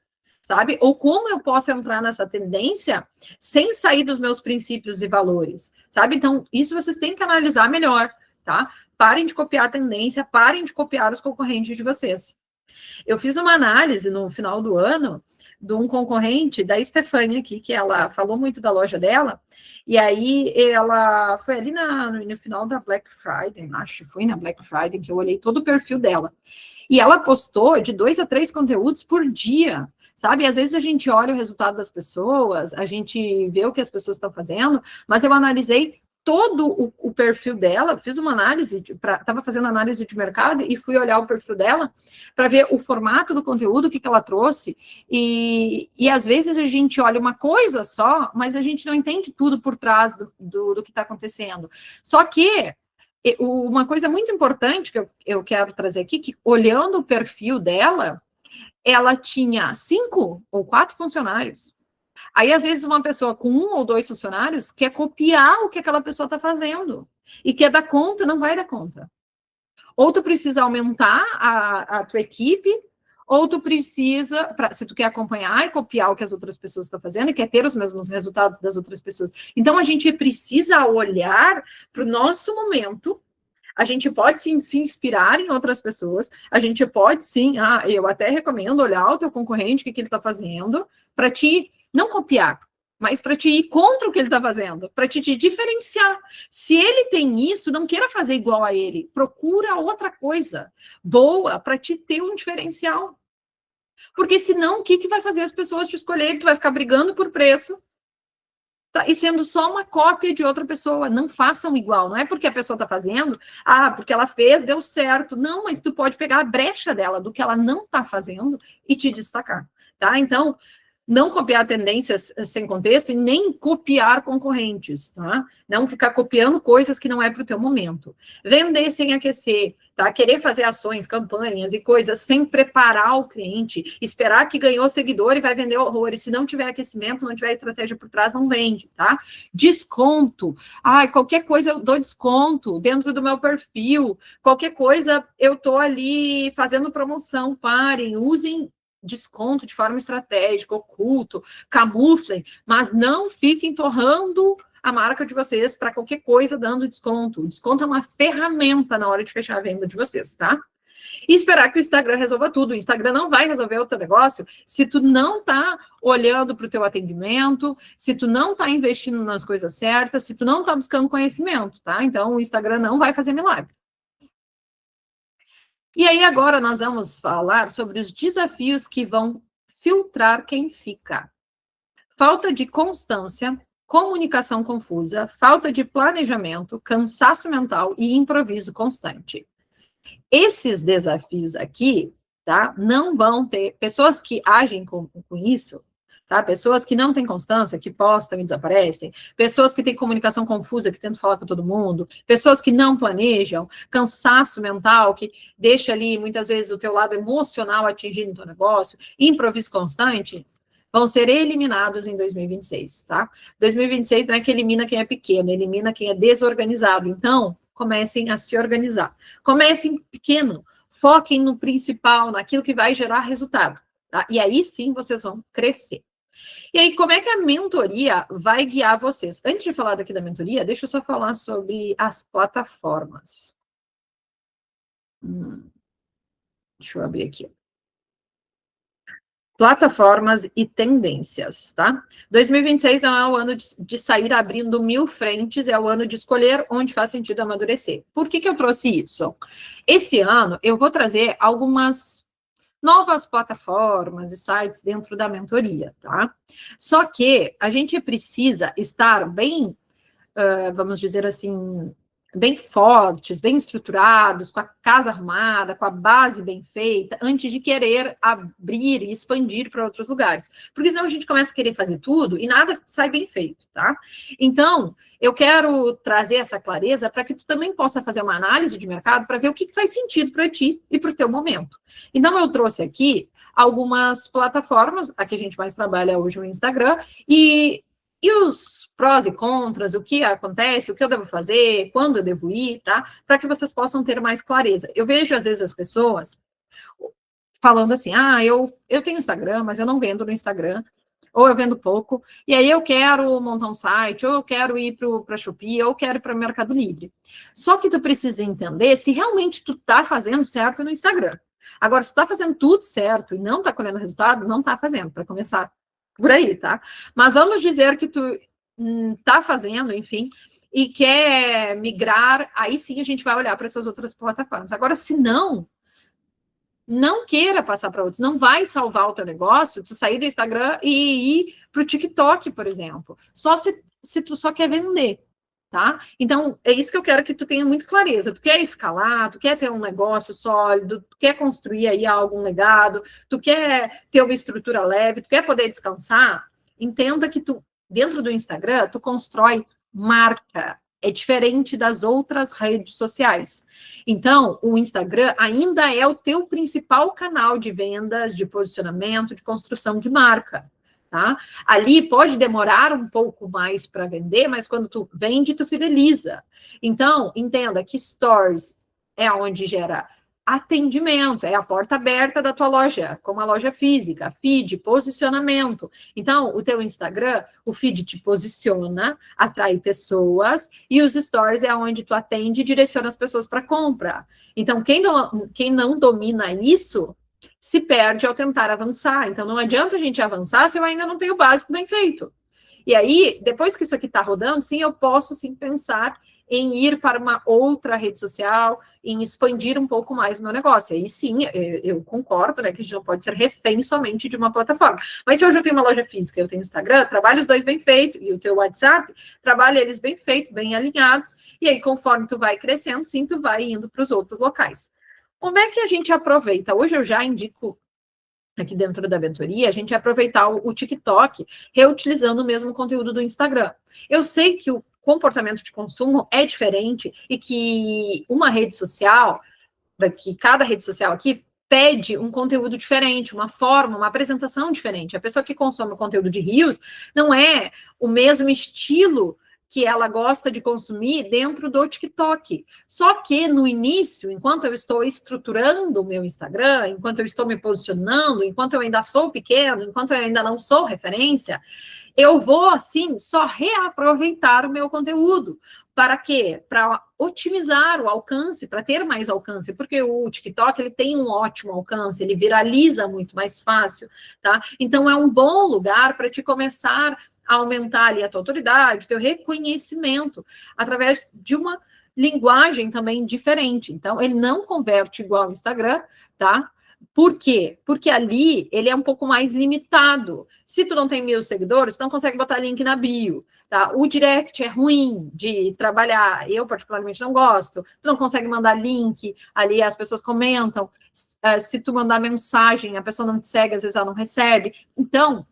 [SPEAKER 1] Sabe? Ou como eu posso entrar nessa tendência sem sair dos meus princípios e valores, sabe? Então, isso vocês têm que analisar melhor, tá? Parem de copiar a tendência, parem de copiar os concorrentes de vocês. Eu fiz uma análise no final do ano de um concorrente da Stefania aqui, que ela falou muito da loja dela, e aí ela foi ali no final da Black Friday, acho que foi na Black Friday, que eu olhei todo o perfil dela. E ela postou de 2 a 3 conteúdos por dia, sabe? Às vezes a gente olha o resultado das pessoas, a gente vê o que as pessoas estão fazendo, mas eu analisei todo o perfil dela, fiz uma análise, estava fazendo análise de mercado e fui olhar o perfil dela para ver o formato do conteúdo, o que ela trouxe, e às vezes a gente olha uma coisa só, mas a gente não entende tudo por trás do que está acontecendo. Só que uma coisa muito importante que eu quero trazer aqui, que olhando o perfil dela, ela tinha 5 ou 4 funcionários. Aí, às vezes, uma pessoa com 1 ou 2 funcionários quer copiar o que aquela pessoa está fazendo. E quer dar conta, não vai dar conta. Ou tu precisa aumentar a tua equipe, ou tu precisa, se tu quer acompanhar e copiar o que as outras pessoas estão fazendo e quer ter os mesmos resultados das outras pessoas. Então, a gente precisa olhar para o nosso momento. A gente pode, sim, se inspirar em outras pessoas. A gente pode, sim, eu até recomendo olhar o teu concorrente, o que ele está fazendo, para te não copiar, mas para te ir contra o que ele está fazendo, para te diferenciar. Se ele tem isso, não queira fazer igual a ele. Procura outra coisa boa para te ter um diferencial. Porque senão, o que vai fazer as pessoas te escolherem? Tu vai ficar brigando por preço, tá? E sendo só uma cópia de outra pessoa. Não façam igual. Não é porque a pessoa está fazendo, porque ela fez, deu certo. Não, mas tu pode pegar a brecha dela, do que ela não está fazendo, e te destacar, tá? Então, não copiar tendências sem contexto e nem copiar concorrentes, tá? Não ficar copiando coisas que não é para o teu momento. Vender sem aquecer, tá? Querer fazer ações, campanhas e coisas sem preparar o cliente, esperar que ganhou seguidor e vai vender horrores. Se não tiver aquecimento, não tiver estratégia por trás, não vende, tá? Desconto. Qualquer coisa eu dou desconto dentro do meu perfil. Qualquer coisa eu tô ali fazendo promoção. Parem, usem desconto de forma estratégica, oculto, camuflem, mas não fiquem torrando a marca de vocês para qualquer coisa dando desconto. O desconto é uma ferramenta na hora de fechar a venda de vocês, tá? E esperar que o Instagram resolva tudo. O Instagram não vai resolver o teu negócio se tu não tá olhando para o teu atendimento, se tu não tá investindo nas coisas certas, se tu não tá buscando conhecimento, tá? Então, o Instagram não vai fazer milagre. E aí, agora nós vamos falar sobre os desafios que vão filtrar quem fica. Falta de constância, comunicação confusa, falta de planejamento, cansaço mental e improviso constante. Esses desafios aqui, tá, não vão ter pessoas que agem com isso, tá? Pessoas que não têm constância, que postam e desaparecem, pessoas que têm comunicação confusa, que tentam falar com todo mundo, pessoas que não planejam, cansaço mental, que deixa ali, muitas vezes, o teu lado emocional atingindo o teu negócio, improviso constante, vão ser eliminados em 2026, tá? 2026 não é que elimina quem é pequeno, elimina quem é desorganizado. Então, comecem a se organizar. Comecem pequeno, foquem no principal, naquilo que vai gerar resultado, tá? E aí sim vocês vão crescer. E aí, como é que a mentoria vai guiar vocês? Antes de falar daqui da mentoria, deixa eu só falar sobre as plataformas. Deixa eu abrir aqui. Plataformas e tendências, tá? 2026 não é o ano de sair abrindo 1000 frentes, é o ano de escolher onde faz sentido amadurecer. Por que eu trouxe isso? Esse ano eu vou trazer algumas novas plataformas e sites dentro da mentoria, tá? Só que a gente precisa estar bem, vamos dizer assim, bem fortes, bem estruturados, com a casa arrumada, com a base bem feita, antes de querer abrir e expandir para outros lugares. Porque senão a gente começa a querer fazer tudo e nada sai bem feito, tá? Então, eu quero trazer essa clareza para que tu também possa fazer uma análise de mercado para ver o que faz sentido para ti e para o teu momento. Então, eu trouxe aqui algumas plataformas, a que a gente mais trabalha hoje, o Instagram, e os prós e contras, o que acontece, o que eu devo fazer, quando eu devo ir, tá? Para que vocês possam ter mais clareza. Eu vejo, às vezes, as pessoas falando assim, eu tenho Instagram, mas eu não vendo no Instagram, ou eu vendo pouco, e aí eu quero montar um site, ou eu quero ir para a Shopee, ou eu quero ir para o Mercado Livre. Só que tu precisa entender se realmente tu tá fazendo certo no Instagram. Agora, se tu tá fazendo tudo certo e não tá colhendo resultado, não tá fazendo, para começar por aí, tá? Mas vamos dizer que tu tá fazendo, enfim, e quer migrar, aí sim a gente vai olhar para essas outras plataformas. Agora, se não queira passar para outros, não vai salvar o teu negócio, tu sair do Instagram e ir para o TikTok, por exemplo. Só se tu só quer vender, tá? Então, é isso que eu quero que tu tenha muito clareza. Tu quer escalar, tu quer ter um negócio sólido, tu quer construir aí algum legado, tu quer ter uma estrutura leve, tu quer poder descansar, entenda que tu, dentro do Instagram, tu constrói marca. É diferente das outras redes sociais. Então, o Instagram ainda é o teu principal canal de vendas, de posicionamento, de construção de marca. Tá? Ali pode demorar um pouco mais para vender, mas quando tu vende, tu fideliza. Então, entenda que stories é onde gera atendimento, é a porta aberta da tua loja, como a loja física, feed, posicionamento. Então, o teu Instagram, o feed te posiciona, atrai pessoas, e os stories é onde tu atende e direciona as pessoas para compra. Então, quem não domina isso, se perde ao tentar avançar. Então, não adianta a gente avançar se eu ainda não tenho o básico bem feito. E aí, depois que isso aqui está rodando, sim, eu posso sim pensar em ir para uma outra rede social, em expandir um pouco mais o meu negócio. Aí sim, eu concordo, né, que a gente não pode ser refém somente de uma plataforma. Mas se hoje eu tenho uma loja física, eu tenho Instagram, trabalho os dois bem feitos, e o teu WhatsApp, trabalha eles bem feitos, bem alinhados, e aí conforme tu vai crescendo, sim, tu vai indo para os outros locais. Como é que a gente aproveita? Hoje eu já indico aqui dentro da mentoria, a gente aproveitar o TikTok, reutilizando o mesmo conteúdo do Instagram. Eu sei que o comportamento de consumo é diferente e que uma rede social, que cada rede social aqui pede um conteúdo diferente, uma forma, uma apresentação diferente. A pessoa que consome o conteúdo de Reels não é o mesmo estilo que ela gosta de consumir dentro do TikTok. Só que no início, enquanto eu estou estruturando o meu Instagram, enquanto eu estou me posicionando, enquanto eu ainda sou pequeno, enquanto eu ainda não sou referência, eu vou, assim, só reaproveitar o meu conteúdo. Para quê? Para otimizar o alcance, para ter mais alcance, porque o TikTok ele tem um ótimo alcance, ele viraliza muito mais fácil, tá? Então é um bom lugar para te começar a aumentar ali a tua autoridade, o teu reconhecimento, através de uma linguagem também diferente. Então, ele não converte igual ao Instagram, tá? Por quê? Porque ali ele é um pouco mais limitado. Se tu não tem 1.000 seguidores, tu não consegue botar link na bio, tá? O direct é ruim de trabalhar, eu particularmente não gosto. Tu não consegue mandar link, ali as pessoas comentam. Se tu mandar mensagem, a pessoa não te segue, às vezes ela não recebe. Então,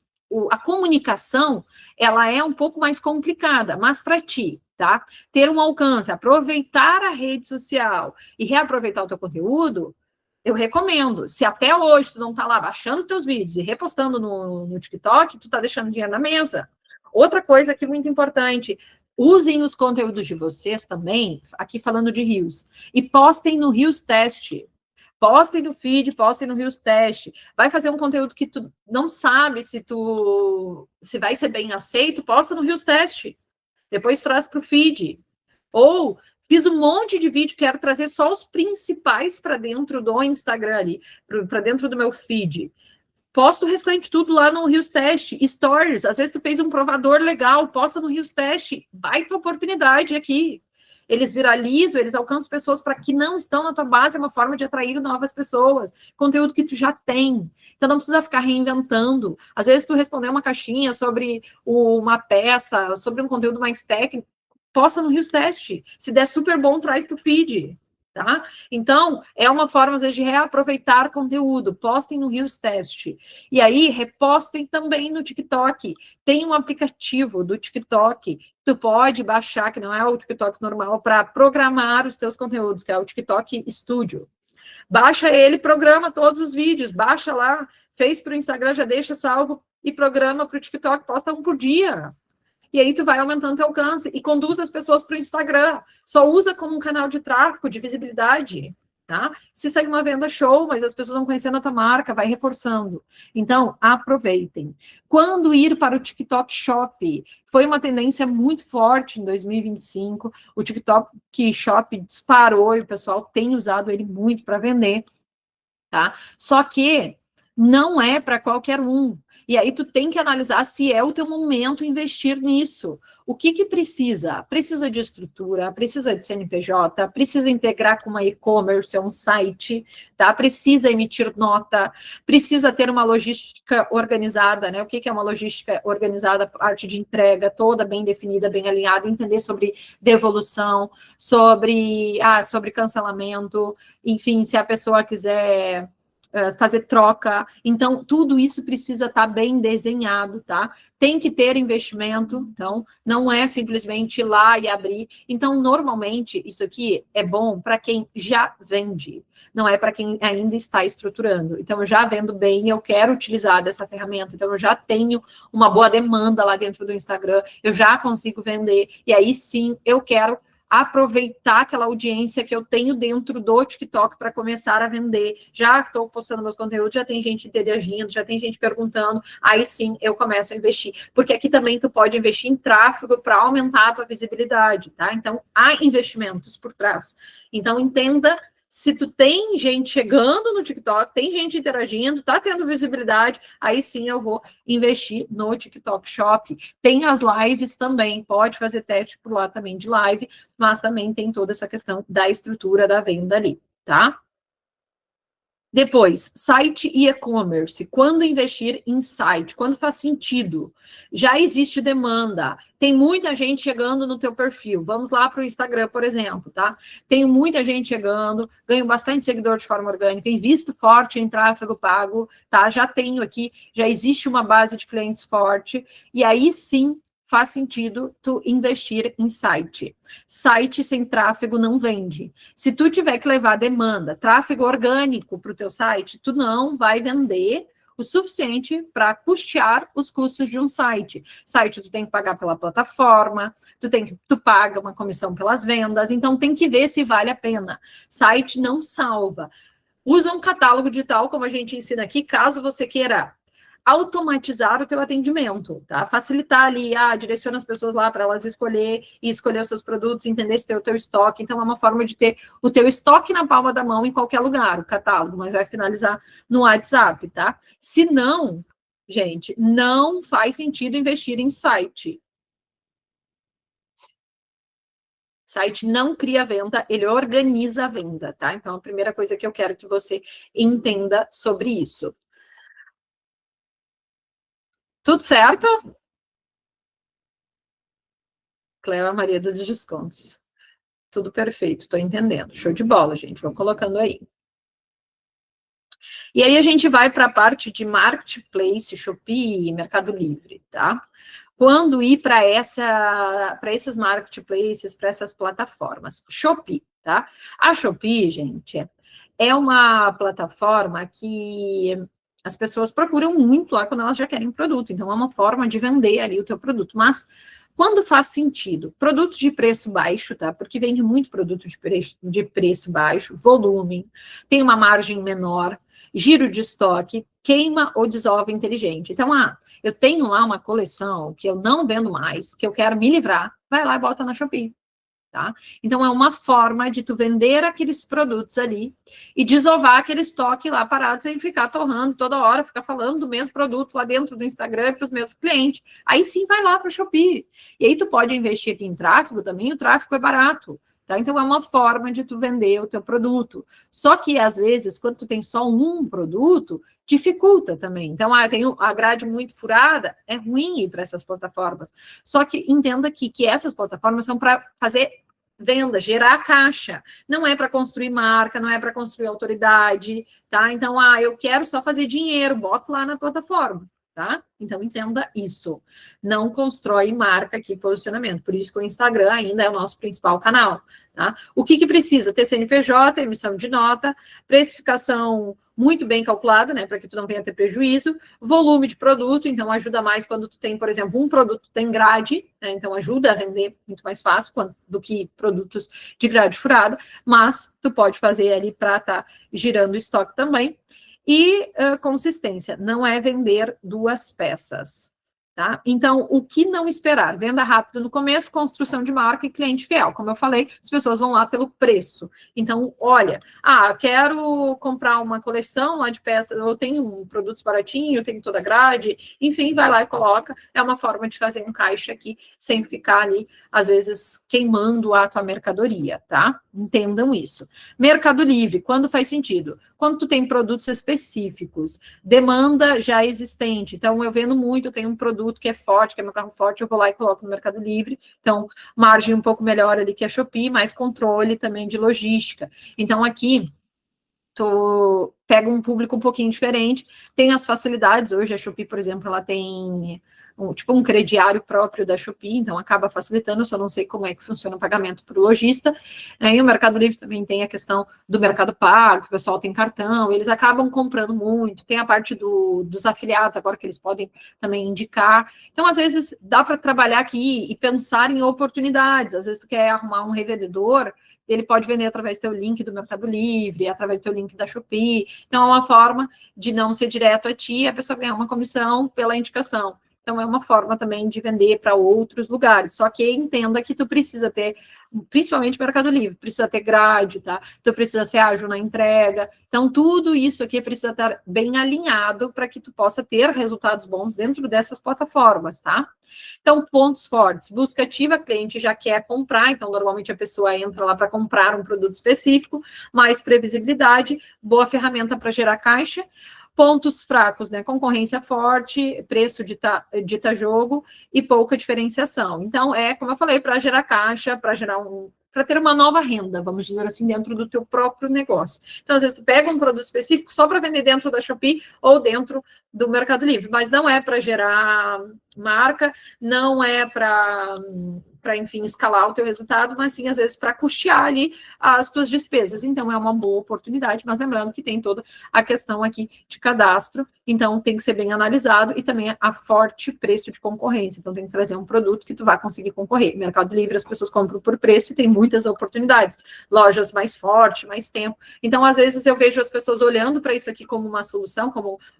[SPEAKER 1] a comunicação, ela é um pouco mais complicada, mas para ti, tá? Ter um alcance, aproveitar a rede social e reaproveitar o teu conteúdo, eu recomendo. Se até hoje tu não tá lá baixando teus vídeos e repostando no TikTok, tu tá deixando dinheiro na mesa. Outra coisa que é muito importante, usem os conteúdos de vocês também, aqui falando de Reels, e postem no Reels Teste. Postem no feed, postem no Reels Teste. Vai fazer um conteúdo que tu não sabe se vai ser bem aceito, posta no Reels Teste. Depois traz para o feed. Ou fiz um monte de vídeo, quero trazer só os principais para dentro do Instagram ali, para dentro do meu feed. Posta o restante tudo lá no Reels Teste. Stories, às vezes tu fez um provador legal, posta no Reels Teste. Baita oportunidade aqui. Eles viralizam, eles alcançam pessoas para que não estão na tua base, é uma forma de atrair novas pessoas. Conteúdo que tu já tem. Então não precisa ficar reinventando. Às vezes tu responder uma caixinha sobre uma peça, sobre um conteúdo mais técnico, posta no Reels Teste. Se der super bom, traz para o feed. Tá? Então, é uma forma, às vezes, de reaproveitar conteúdo. Postem no Reels Teste. E aí, repostem também no TikTok. Tem um aplicativo do TikTok que tu pode baixar, que não é o TikTok normal, para programar os teus conteúdos, que é o TikTok Studio. Baixa ele, programa todos os vídeos, baixa lá, fez para o Instagram, já deixa salvo e programa para o TikTok, posta um por dia. E aí tu vai aumentando teu alcance e conduz as pessoas para o Instagram. Só usa como um canal de tráfego, de visibilidade, tá? Se sair uma venda, show, mas as pessoas vão conhecendo a tua marca, vai reforçando. Então, aproveitem. Quando ir para o TikTok Shop? Foi uma tendência muito forte em 2025. O TikTok Shop disparou e o pessoal tem usado ele muito para vender, tá? Só que não é para qualquer um. E aí tu tem que analisar se é o teu momento investir nisso. O que precisa? Precisa de estrutura, precisa de CNPJ, precisa integrar com uma e-commerce, um site, tá? Precisa emitir nota, precisa ter uma logística organizada, né? O que é uma logística organizada? Parte de entrega toda bem definida, bem alinhada, entender sobre devolução, sobre cancelamento, enfim, se a pessoa quiser fazer troca. Então, tudo isso precisa estar bem desenhado, tá? Tem que ter investimento, então, não é simplesmente ir lá e abrir. Então, normalmente, isso aqui é bom para quem já vende, não é para quem ainda está estruturando. Então, eu já vendo bem, eu quero utilizar dessa ferramenta, então, eu já tenho uma boa demanda lá dentro do Instagram, eu já consigo vender, e aí sim, eu quero aproveitar aquela audiência que eu tenho dentro do TikTok para começar a vender. Já estou postando meus conteúdos, já tem gente interagindo, já tem gente perguntando, aí sim eu começo a investir. Porque aqui também tu pode investir em tráfego para aumentar a tua visibilidade, tá? Então, há investimentos por trás. Então, entenda, se tu tem gente chegando no TikTok, tem gente interagindo, tá tendo visibilidade, aí sim eu vou investir no TikTok Shop. Tem as lives também, pode fazer teste por lá também de live, mas também tem toda essa questão da estrutura da venda ali, tá? Depois, site e e-commerce. Quando investir em site? Quando faz sentido? Já existe demanda. Tem muita gente chegando no teu perfil. Vamos lá para o Instagram, por exemplo, tá? Tem muita gente chegando, ganho bastante seguidor de forma orgânica, invisto forte em tráfego pago, tá? Já tenho aqui, já existe uma base de clientes forte. E aí sim, faz sentido tu investir em site. Site sem tráfego não vende. Se tu tiver que levar demanda, tráfego orgânico para o teu site, tu não vai vender o suficiente para custear os custos de um site. Site tu tem que pagar pela plataforma, tu paga uma comissão pelas vendas, então tem que ver se vale a pena. Site não salva. Usa um catálogo digital, como a gente ensina aqui, caso você queira automatizar o teu atendimento, tá? Facilitar ali, direciona as pessoas lá para elas escolher os seus produtos, entender se tem o teu estoque. Então, é uma forma de ter o teu estoque na palma da mão em qualquer lugar, o catálogo, mas vai finalizar no WhatsApp, tá? Se não, gente, não faz sentido investir em site. Site não cria venda, ele organiza a venda, tá? Então, a primeira coisa que eu quero que você entenda sobre isso. Tudo certo? Cléo, a Maria dos Descontos. Tudo perfeito, estou entendendo. Show de bola, gente. Vamos colocando aí. E aí a gente vai para a parte de marketplace, Shopee, Mercado Livre, tá? Quando ir para esses marketplaces, para essas plataformas, Shopee, tá? A Shopee, gente, é uma plataforma que as pessoas procuram muito lá quando elas já querem produto. Então, é uma forma de vender ali o teu produto. Mas quando faz sentido? Produtos de preço baixo, tá? Porque vende muito produto de preço baixo, volume, tem uma margem menor, giro de estoque, queima ou desova inteligente. Então, eu tenho lá uma coleção que eu não vendo mais, que eu quero me livrar, vai lá e bota na Shopee. Tá? Então, é uma forma de tu vender aqueles produtos ali e desovar aquele estoque lá parado sem ficar torrando toda hora, ficar falando do mesmo produto lá dentro do Instagram para os mesmos clientes. Aí sim, vai lá para o Shopee. E aí tu pode investir aqui em tráfego também, o tráfego é barato. Tá? Então, é uma forma de tu vender o teu produto. Só que, às vezes, quando tu tem só um produto, dificulta também. Então, tem a grade muito furada, é ruim ir para essas plataformas. Só que entenda que essas plataformas são para fazer venda, gerar caixa. Não é para construir marca, não é para construir autoridade, tá? Então, eu quero só fazer dinheiro, boto lá na plataforma, tá? Então, entenda isso. Não constrói marca aqui, posicionamento. Por isso que o Instagram ainda é o nosso principal canal, tá? O que precisa? Ter CNPJ, emissão de nota, precificação muito bem calculada, né, para que tu não venha ter prejuízo, volume de produto, então ajuda mais quando tu tem, por exemplo, um produto tem grade, né, então ajuda a vender muito mais fácil do que produtos de grade furada, mas tu pode fazer ali para estar girando estoque também. E consistência, não é vender duas peças. Tá? Então, o que não esperar? Venda rápido no começo, construção de marca e cliente fiel. Como eu falei, as pessoas vão lá pelo preço. Então, olha, quero comprar uma coleção lá de peças, eu tenho produtos baratinhos, eu tenho toda a grade, enfim, vai lá e coloca. É uma forma de fazer um caixa aqui, sem ficar ali, às vezes, queimando a tua mercadoria, tá? Entendam isso. Mercado Livre, quando faz sentido? Quando tu tem produtos específicos, demanda já existente. Então, eu vendo muito, eu tenho um produto que é forte, que é meu carro forte, eu vou lá e coloco no Mercado Livre. Então, margem um pouco melhor ali que a Shopee, mais controle também de logística. Então, aqui, tu pega um público um pouquinho diferente, tem as facilidades. Hoje, a Shopee, por exemplo, ela tem tipo um crediário próprio da Shopee, então acaba facilitando, eu só não sei como é que funciona o pagamento para o lojista. E o Mercado Livre também tem a questão do Mercado Pago, o pessoal tem cartão, eles acabam comprando muito, tem a parte dos afiliados agora que eles podem também indicar. Então, às vezes, dá para trabalhar aqui e pensar em oportunidades. Às vezes, tu quer arrumar um revendedor, ele pode vender através do teu link do Mercado Livre, através do teu link da Shopee. Então, é uma forma de não ser direto a ti e a pessoa ganhar uma comissão pela indicação. Então, é uma forma também de vender para outros lugares. Só que entenda que tu precisa ter, principalmente Mercado Livre, precisa ter grade, tá? Tu precisa ser ágil na entrega. Então, tudo isso aqui precisa estar bem alinhado para que tu possa ter resultados bons dentro dessas plataformas, tá? Então, pontos fortes. Busca ativa, cliente já quer comprar, então, normalmente a pessoa entra lá para comprar um produto específico, mais previsibilidade, boa ferramenta para gerar caixa. Pontos fracos, né? Concorrência forte, preço dita jogo e pouca diferenciação. Então, como eu falei, para gerar caixa, para ter uma nova renda, vamos dizer assim, dentro do teu próprio negócio. Então, às vezes, tu pega um produto específico só para vender dentro da Shopee ou dentro do Mercado Livre, mas não é para gerar marca, não é para, enfim, escalar o teu resultado, mas sim, às vezes, para custear ali as tuas despesas. Então, é uma boa oportunidade, mas lembrando que tem toda a questão aqui de cadastro, então tem que ser bem analisado e também a forte preço de concorrência. Então, tem que trazer um produto que tu vai conseguir concorrer. Mercado Livre, as pessoas compram por preço e tem muitas oportunidades. Lojas mais fortes, mais tempo. Então, às vezes, eu vejo as pessoas olhando para isso aqui como uma solução,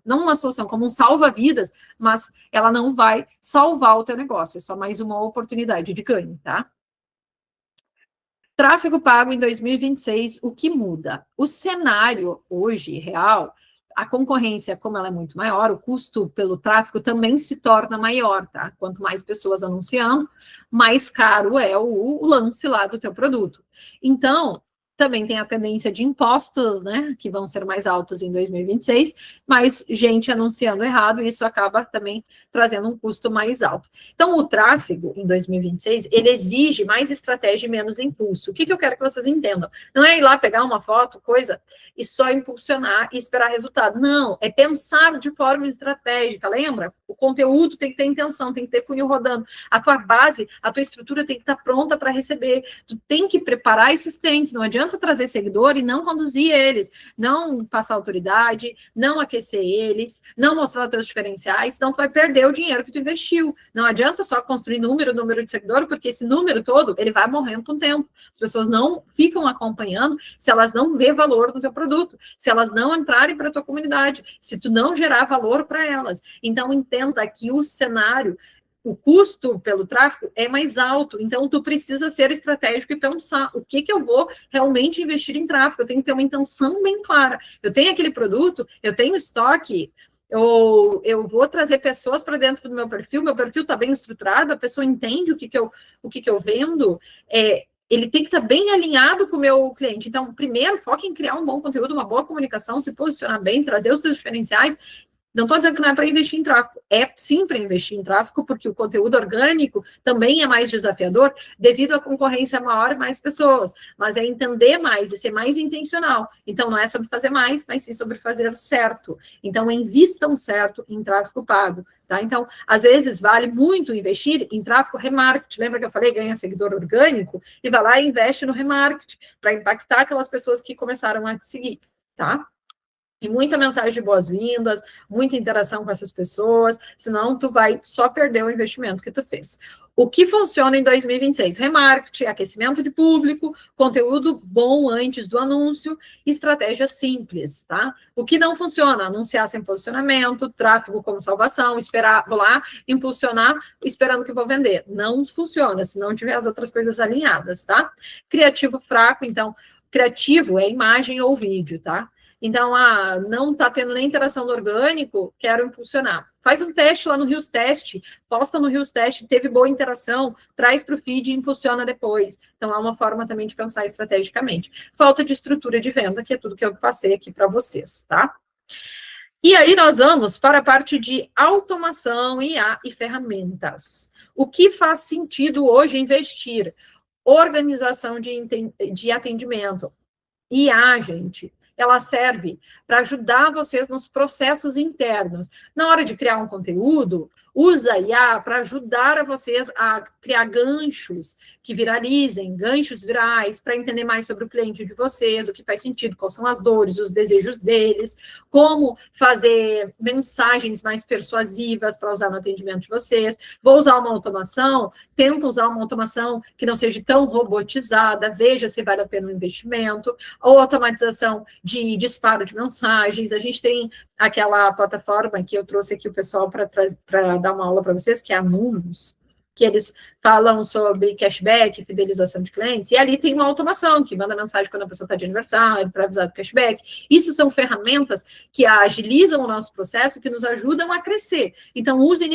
[SPEAKER 1] não uma solução, como um salva-vidas, mas ela não vai salvar o teu negócio, é só mais uma oportunidade de ganho, tá? Tráfego pago em 2026, o que muda? O cenário hoje, real, a concorrência, como ela é muito maior, o custo pelo tráfego também se torna maior, tá? Quanto mais pessoas anunciando, mais caro é o lance lá do teu produto. Então, também tem a tendência de impostos, né, que vão ser mais altos em 2026, mas gente anunciando errado, e isso acaba também trazendo um custo mais alto. Então, o tráfego em 2026, ele exige mais estratégia e menos impulso. O que eu quero que vocês entendam? Não é ir lá pegar uma foto, coisa, e só impulsionar e esperar resultado. Não, é pensar de forma estratégica, lembra? O conteúdo tem que ter intenção, tem que ter funil rodando. A tua base, a tua estrutura tem que estar pronta para receber. Tu tem que preparar esses clientes, não adianta trazer seguidor e não conduzir eles, não passar autoridade, não aquecer eles, não mostrar os teus diferenciais, senão tu vai perder o dinheiro que tu investiu. Não adianta só construir número de seguidor, porque esse número todo, ele vai morrendo com o tempo. As pessoas não ficam acompanhando se elas não vê valor no teu produto, se elas não entrarem para a tua comunidade, se tu não gerar valor para elas. Então, entenda que o cenário, o custo pelo tráfego é mais alto, então tu precisa ser estratégico e pensar o que eu vou realmente investir em tráfego, eu tenho que ter uma intenção bem clara, eu tenho aquele produto, eu tenho estoque, eu vou trazer pessoas para dentro do meu perfil está bem estruturado, a pessoa entende o que eu vendo, ele tem que estar bem alinhado com o meu cliente. Então, primeiro, foque em criar um bom conteúdo, uma boa comunicação, se posicionar bem, trazer os seus diferenciais. Não estou dizendo que não é para investir em tráfego, é sim para investir em tráfego, porque o conteúdo orgânico também é mais desafiador devido à concorrência maior e mais pessoas, mas é entender mais e ser mais intencional. Então, não é sobre fazer mais, mas sim sobre fazer certo. Então, invistam certo em tráfego pago, tá? Então, às vezes, vale muito investir em tráfego remarketing. Lembra que eu falei, ganha seguidor orgânico? E vai lá e investe no remarketing para impactar aquelas pessoas que começaram a te seguir, tá? E muita mensagem de boas-vindas, muita interação com essas pessoas, senão tu vai só perder o investimento que tu fez. O que funciona em 2026? Remarketing, aquecimento de público, conteúdo bom antes do anúncio, estratégia simples, tá? O que não funciona? Anunciar sem posicionamento, tráfego como salvação, esperar, vou lá, impulsionar, esperando que vou vender. Não funciona, se não tiver as outras coisas alinhadas, tá? Criativo fraco, então, criativo é imagem ou vídeo, tá? Então, não está tendo nem interação no orgânico, quero impulsionar. Faz um teste lá no Rios Teste, posta no Rios Teste, teve boa interação, traz para o feed e impulsiona depois. Então, é uma forma também de pensar estrategicamente. Falta de estrutura de venda, que é tudo que eu passei aqui para vocês, tá? E aí, nós vamos para a parte de automação, IA e ferramentas. O que faz sentido hoje investir? Organização de atendimento. IA, gente, ela serve para ajudar vocês nos processos internos. Na hora de criar um conteúdo, usa a IA para ajudar a vocês a criar ganchos que viralizem, ganchos virais, para entender mais sobre o cliente de vocês, o que faz sentido, quais são as dores, os desejos deles, como fazer mensagens mais persuasivas para usar no atendimento de vocês. Vou usar uma automação, tenta usar uma automação que não seja tão robotizada, veja se vale a pena o investimento, ou automatização de disparo de mensagens. A gente tem aquela plataforma que eu trouxe aqui o pessoal para dar uma aula para vocês, que é a Números, que eles falam sobre cashback, fidelização de clientes, e ali tem uma automação que manda mensagem quando a pessoa está de aniversário, para avisar do cashback. Isso são ferramentas que agilizam o nosso processo, que nos ajudam a crescer. Então, usem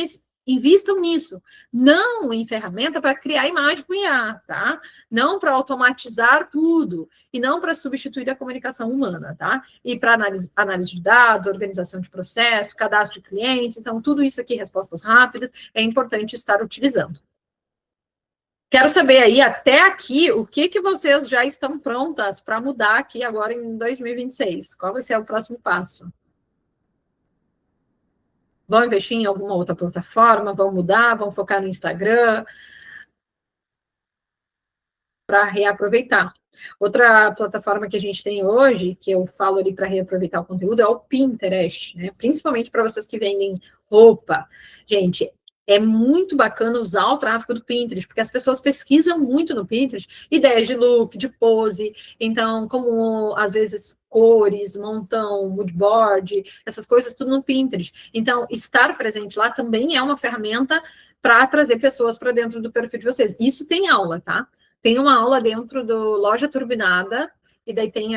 [SPEAKER 1] invistam nisso, não em ferramenta para criar imagem com IA, tá? Não para automatizar tudo, e não para substituir a comunicação humana, tá? E para análise de dados, organização de processo, cadastro de clientes, então tudo isso aqui, respostas rápidas, é importante estar utilizando. Quero saber aí, até aqui, o que vocês já estão prontas para mudar aqui agora em 2026? Qual vai ser o próximo passo? Vão investir em alguma outra plataforma? Vão mudar? Vão focar no Instagram? Para reaproveitar. Outra plataforma que a gente tem hoje, que eu falo ali para reaproveitar o conteúdo, é o Pinterest, né? Principalmente para vocês que vendem roupa. Gente, é muito bacana usar o tráfego do Pinterest, porque as pessoas pesquisam muito no Pinterest, ideias de look, de pose, então, como, às vezes, cores, montão, moodboard, essas coisas, tudo no Pinterest. Então, estar presente lá também é uma ferramenta para trazer pessoas para dentro do perfil de vocês. Isso tem aula, tá? Tem uma aula dentro do Loja Turbinada, e daí tem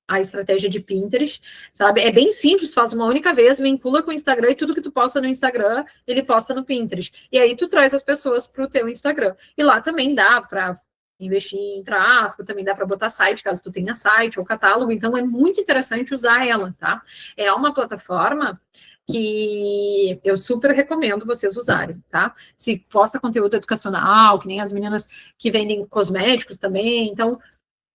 [SPEAKER 1] a estratégia de Pinterest, sabe? É bem simples, faz uma única vez, vincula com o Instagram, e tudo que tu posta no Instagram, ele posta no Pinterest. E aí tu traz as pessoas para o teu Instagram. E lá também dá para investir em tráfego, também dá para botar site, caso tu tenha site ou catálogo, então é muito interessante usar ela, tá? É uma plataforma que eu super recomendo vocês usarem, tá? Se posta conteúdo educacional, que nem as meninas que vendem cosméticos também, então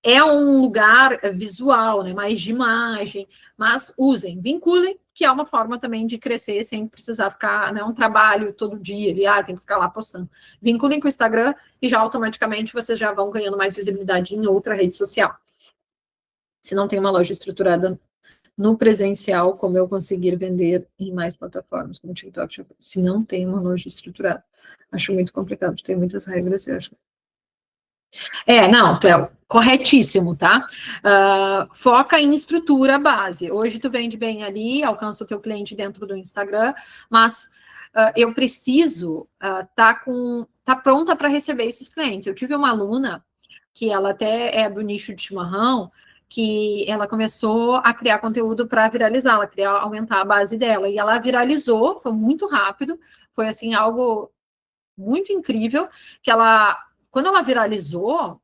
[SPEAKER 1] é um lugar visual, né, mais de imagem, mas usem, vinculem, que é uma forma também de crescer sem precisar ficar, né, um trabalho todo dia, tem que ficar lá postando. Vinculem com o Instagram e já automaticamente vocês já vão ganhando mais visibilidade em outra rede social. Se não tem uma loja estruturada no presencial, como eu conseguir vender em mais plataformas, como TikTok, se não tem uma loja estruturada. Acho muito complicado, tem muitas regras, eu acho. Não, Cléo, corretíssimo, tá? Foca em estrutura base. Hoje tu vende bem ali, alcança o teu cliente dentro do Instagram, mas eu preciso tá pronta para receber esses clientes. Eu tive uma aluna que ela até é do nicho de chimarrão, que ela começou a criar conteúdo para viralizar, ela queria aumentar a base dela, e ela viralizou, foi muito rápido, foi assim, algo muito incrível, que quando ela viralizou,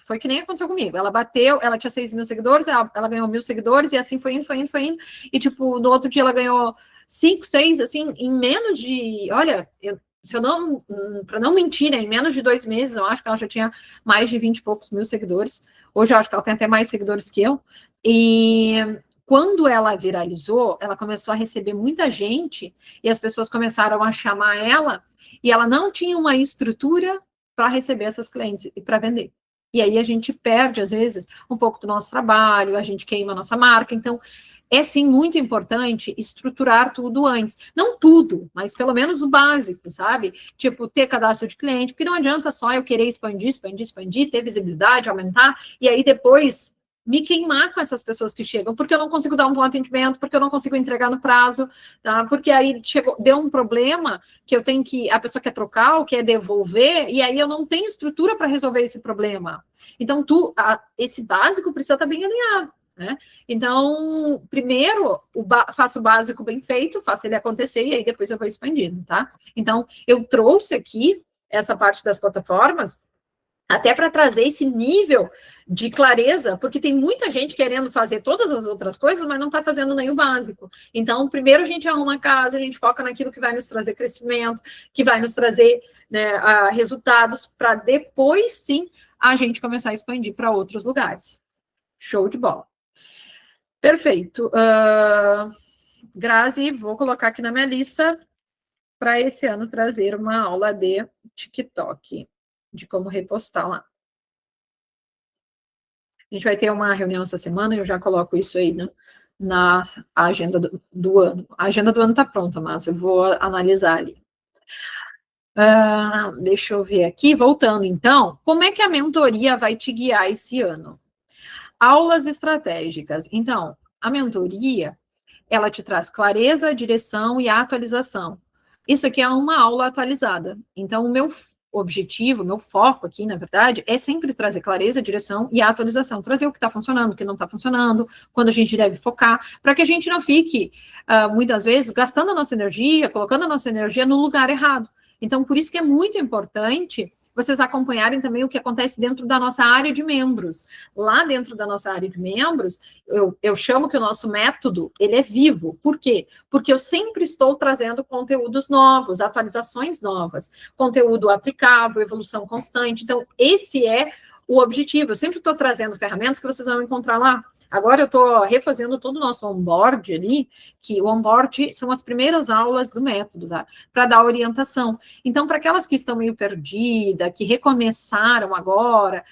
[SPEAKER 1] foi que nem aconteceu comigo, ela bateu, ela tinha 6 mil seguidores, ela ganhou 1.000 seguidores, e assim foi indo, e tipo, no outro dia ela ganhou 5, 6, assim, em menos de, olha, para não mentir, né, em menos de 2 meses, eu acho que ela já tinha mais de 20 e poucos mil seguidores, hoje eu acho que ela tem até mais seguidores que eu, e quando ela viralizou, ela começou a receber muita gente, e as pessoas começaram a chamar ela, e ela não tinha uma estrutura para receber essas clientes e para vender. E aí a gente perde, às vezes, um pouco do nosso trabalho, a gente queima a nossa marca. Então, é sim muito importante estruturar tudo antes. Não tudo, mas pelo menos o básico, sabe? Tipo, ter cadastro de cliente, porque não adianta só eu querer expandir, ter visibilidade, aumentar, e aí depois me queimar com essas pessoas que chegam, porque eu não consigo dar um bom atendimento, porque eu não consigo entregar no prazo, tá? Porque aí deu um problema que eu tenho que, a pessoa quer trocar ou quer devolver, e aí eu não tenho estrutura para resolver esse problema. Então, esse básico precisa estar bem alinhado, né? Então, primeiro, faço o básico bem feito, faço ele acontecer, e aí depois eu vou expandindo, tá? Então, eu trouxe aqui essa parte das plataformas, até para trazer esse nível de clareza, porque tem muita gente querendo fazer todas as outras coisas, mas não está fazendo nem o básico. Então, primeiro a gente arruma a casa, a gente foca naquilo que vai nos trazer crescimento, que vai nos trazer, né, resultados, para depois, sim, a gente começar a expandir para outros lugares. Show de bola. Perfeito. Grazi, vou colocar aqui na minha lista para esse ano trazer uma aula de TikTok, de como repostar lá. A gente vai ter uma reunião essa semana, eu já coloco isso aí na agenda do ano. A agenda do ano está pronta, mas eu vou analisar ali. Deixa eu ver aqui, voltando então, como é que a mentoria vai te guiar esse ano? Aulas estratégicas. Então, a mentoria, ela te traz clareza, direção e atualização. Isso aqui é uma aula atualizada. Então, o meu objetivo, meu foco aqui, na verdade, é sempre trazer clareza, direção e atualização. Trazer o que está funcionando, o que não está funcionando, quando a gente deve focar, para que a gente não fique, muitas vezes, gastando a nossa energia, colocando a nossa energia no lugar errado. Então, por isso que é muito importante vocês acompanharem também o que acontece dentro da nossa área de membros. Lá dentro da nossa área de membros, eu chamo que o nosso método, ele é vivo. Por quê? Porque eu sempre estou trazendo conteúdos novos, atualizações novas, conteúdo aplicável, evolução constante. Então, esse é o objetivo. Eu sempre estou trazendo ferramentas que vocês vão encontrar lá. Agora eu estou refazendo todo o nosso onboard ali, que o onboard são as primeiras aulas do método, tá? Para dar orientação. Então, para aquelas que estão meio perdidas, que recomeçaram agora,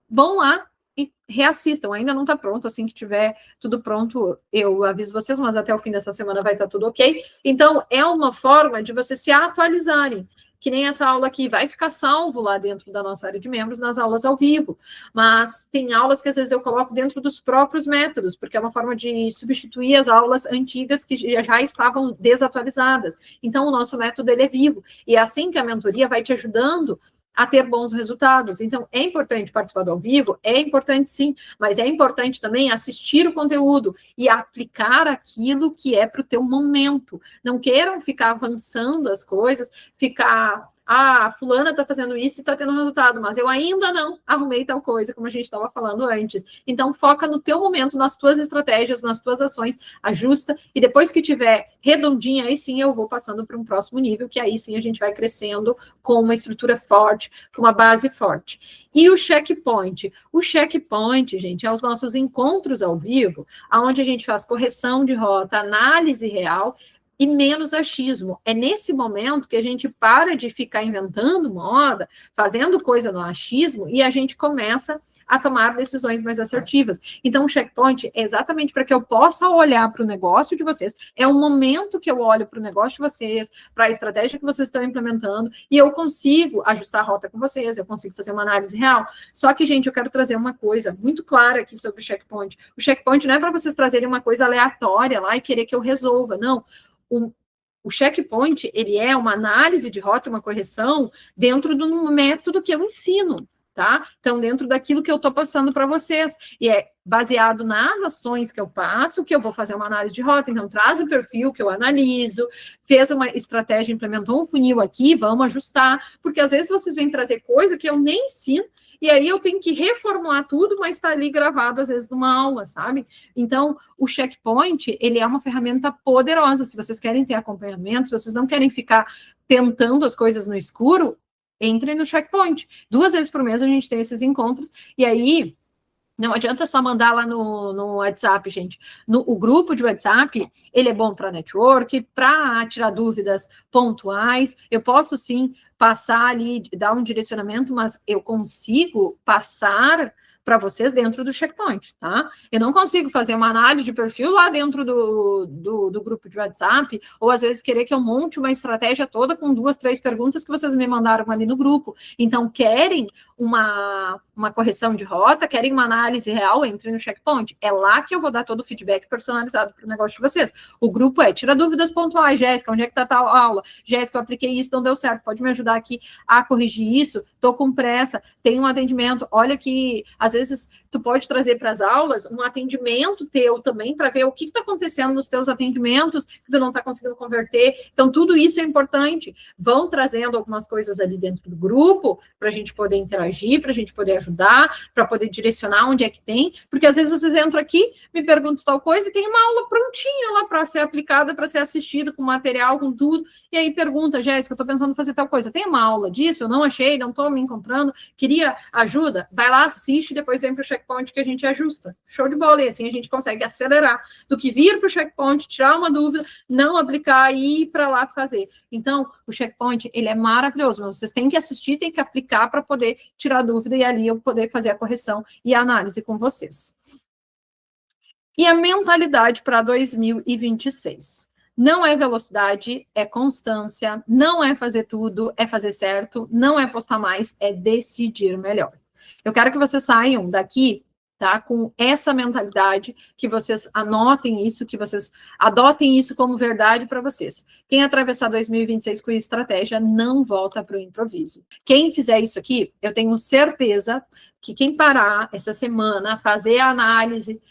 [SPEAKER 1] vão lá e reassistam. Ainda não está pronto, assim que tiver tudo pronto, eu aviso vocês, mas até o fim dessa semana vai estar tudo ok. Então, é uma forma de vocês se atualizarem. Que nem essa aula aqui, vai ficar salvo lá dentro da nossa área de membros, nas aulas ao vivo. Mas tem aulas que às vezes eu coloco dentro dos próprios métodos, porque é uma forma de substituir as aulas antigas que já estavam desatualizadas. Então, o nosso método, ele é vivo. E é assim que a mentoria vai te ajudando a ter bons resultados. Então, é importante participar do ao vivo? É importante sim, mas é importante também assistir o conteúdo e aplicar aquilo que é para o teu momento. Não queiram ficar avançando as coisas, ficar... a fulana está fazendo isso e está tendo resultado, mas eu ainda não arrumei tal coisa, como a gente estava falando antes. Então, foca no teu momento, nas tuas estratégias, nas tuas ações, ajusta, e depois que tiver redondinha, aí sim eu vou passando para um próximo nível, que aí sim a gente vai crescendo com uma estrutura forte, com uma base forte. E o checkpoint? O checkpoint, gente, é os nossos encontros ao vivo, onde a gente faz correção de rota, análise real, e menos achismo. É nesse momento que a gente para de ficar inventando moda, fazendo coisa no achismo, e a gente começa a tomar decisões mais assertivas. Então, o checkpoint é exatamente para que eu possa olhar para o negócio de vocês, é o momento que eu olho para o negócio de vocês, para a estratégia que vocês estão implementando, e eu consigo ajustar a rota com vocês, eu consigo fazer uma análise real. Só que, gente, eu quero trazer uma coisa muito clara aqui sobre o checkpoint. O checkpoint não é para vocês trazerem uma coisa aleatória lá e querer que eu resolva, não. O checkpoint, ele é uma análise de rota, uma correção, dentro de um método que eu ensino, tá? Então, dentro daquilo que eu estou passando para vocês. E é baseado nas ações que eu passo, que eu vou fazer uma análise de rota. Então, traz o perfil que eu analiso, fez uma estratégia, implementou um funil aqui, vamos ajustar. Porque, às vezes, vocês vêm trazer coisa que eu nem ensino, e aí eu tenho que reformular tudo, mas está ali gravado, às vezes, numa aula, sabe? Então, o checkpoint, ele é uma ferramenta poderosa. Se vocês querem ter acompanhamento, se vocês não querem ficar tentando as coisas no escuro, entrem no checkpoint. 2 vezes por mês a gente tem esses encontros, e aí... Não adianta só mandar lá no WhatsApp, gente. O grupo de WhatsApp, ele é bom para network, para tirar dúvidas pontuais. Eu posso, sim, passar ali, dar um direcionamento, mas eu consigo passar para vocês dentro do checkpoint, tá? Eu não consigo fazer uma análise de perfil lá dentro do grupo de WhatsApp, ou às vezes querer que eu monte uma estratégia toda com 2, 3 perguntas que vocês me mandaram ali no grupo. Então, querem uma correção de rota, querem uma análise real, entre no checkpoint. É lá que eu vou dar todo o feedback personalizado para o negócio de vocês. O grupo é, tira dúvidas pontuais, Jéssica, onde é que está tal aula? Jéssica, eu apliquei isso, não deu certo, pode me ajudar aqui a corrigir isso? Estou com pressa, tem um atendimento, olha que, às vezes, tu pode trazer para as aulas um atendimento teu também, para ver o que está acontecendo nos teus atendimentos, que tu não está conseguindo converter. Então, tudo isso é importante. Vão trazendo algumas coisas ali dentro do grupo, para a gente poder interagir, para a gente poder ajudar, para poder direcionar onde é que tem, porque às vezes vocês entram aqui, me perguntam tal coisa, e tem uma aula prontinha lá para ser aplicada, para ser assistida, com material, com tudo, e aí pergunta, Jéssica, eu estou pensando em fazer tal coisa, tem uma aula disso? Eu não achei, não estou me encontrando, queria ajuda? Vai lá, assiste, depois depois vem para o checkpoint que a gente ajusta. Show de bola, e assim a gente consegue acelerar do que vir para o checkpoint, tirar uma dúvida, não aplicar e ir para lá fazer. Então, o checkpoint, ele é maravilhoso, mas vocês têm que assistir, têm que aplicar para poder tirar dúvida e ali eu poder fazer a correção e a análise com vocês. E a mentalidade para 2026. Não é velocidade, é constância, não é fazer tudo, é fazer certo, não é postar mais, é decidir melhor. Eu quero que vocês saiam daqui, tá, com essa mentalidade, que vocês anotem isso, que vocês adotem isso como verdade para vocês. Quem atravessar 2026 com estratégia não volta para o improviso. Quem fizer isso aqui, eu tenho certeza que quem parar essa semana, fazer a análise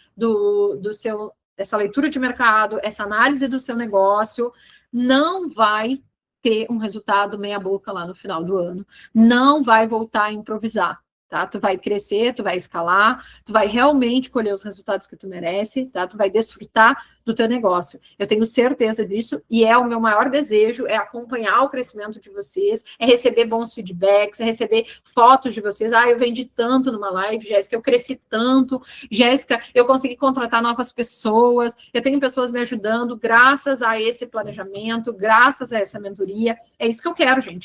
[SPEAKER 1] essa leitura de mercado, essa análise do seu negócio, não vai ter um resultado meia boca lá no final do ano, não vai voltar a improvisar. Tá? Tu vai crescer, tu vai escalar, tu vai realmente colher os resultados que tu merece, tá? Tu vai desfrutar do teu negócio. Eu tenho certeza disso e é o meu maior desejo, é acompanhar o crescimento de vocês, é receber bons feedbacks, é receber fotos de vocês. Ah, eu vendi tanto numa live, Jéssica, eu cresci tanto, Jéssica, eu consegui contratar novas pessoas, eu tenho pessoas me ajudando graças a esse planejamento, graças a essa mentoria. É isso que eu quero, gente.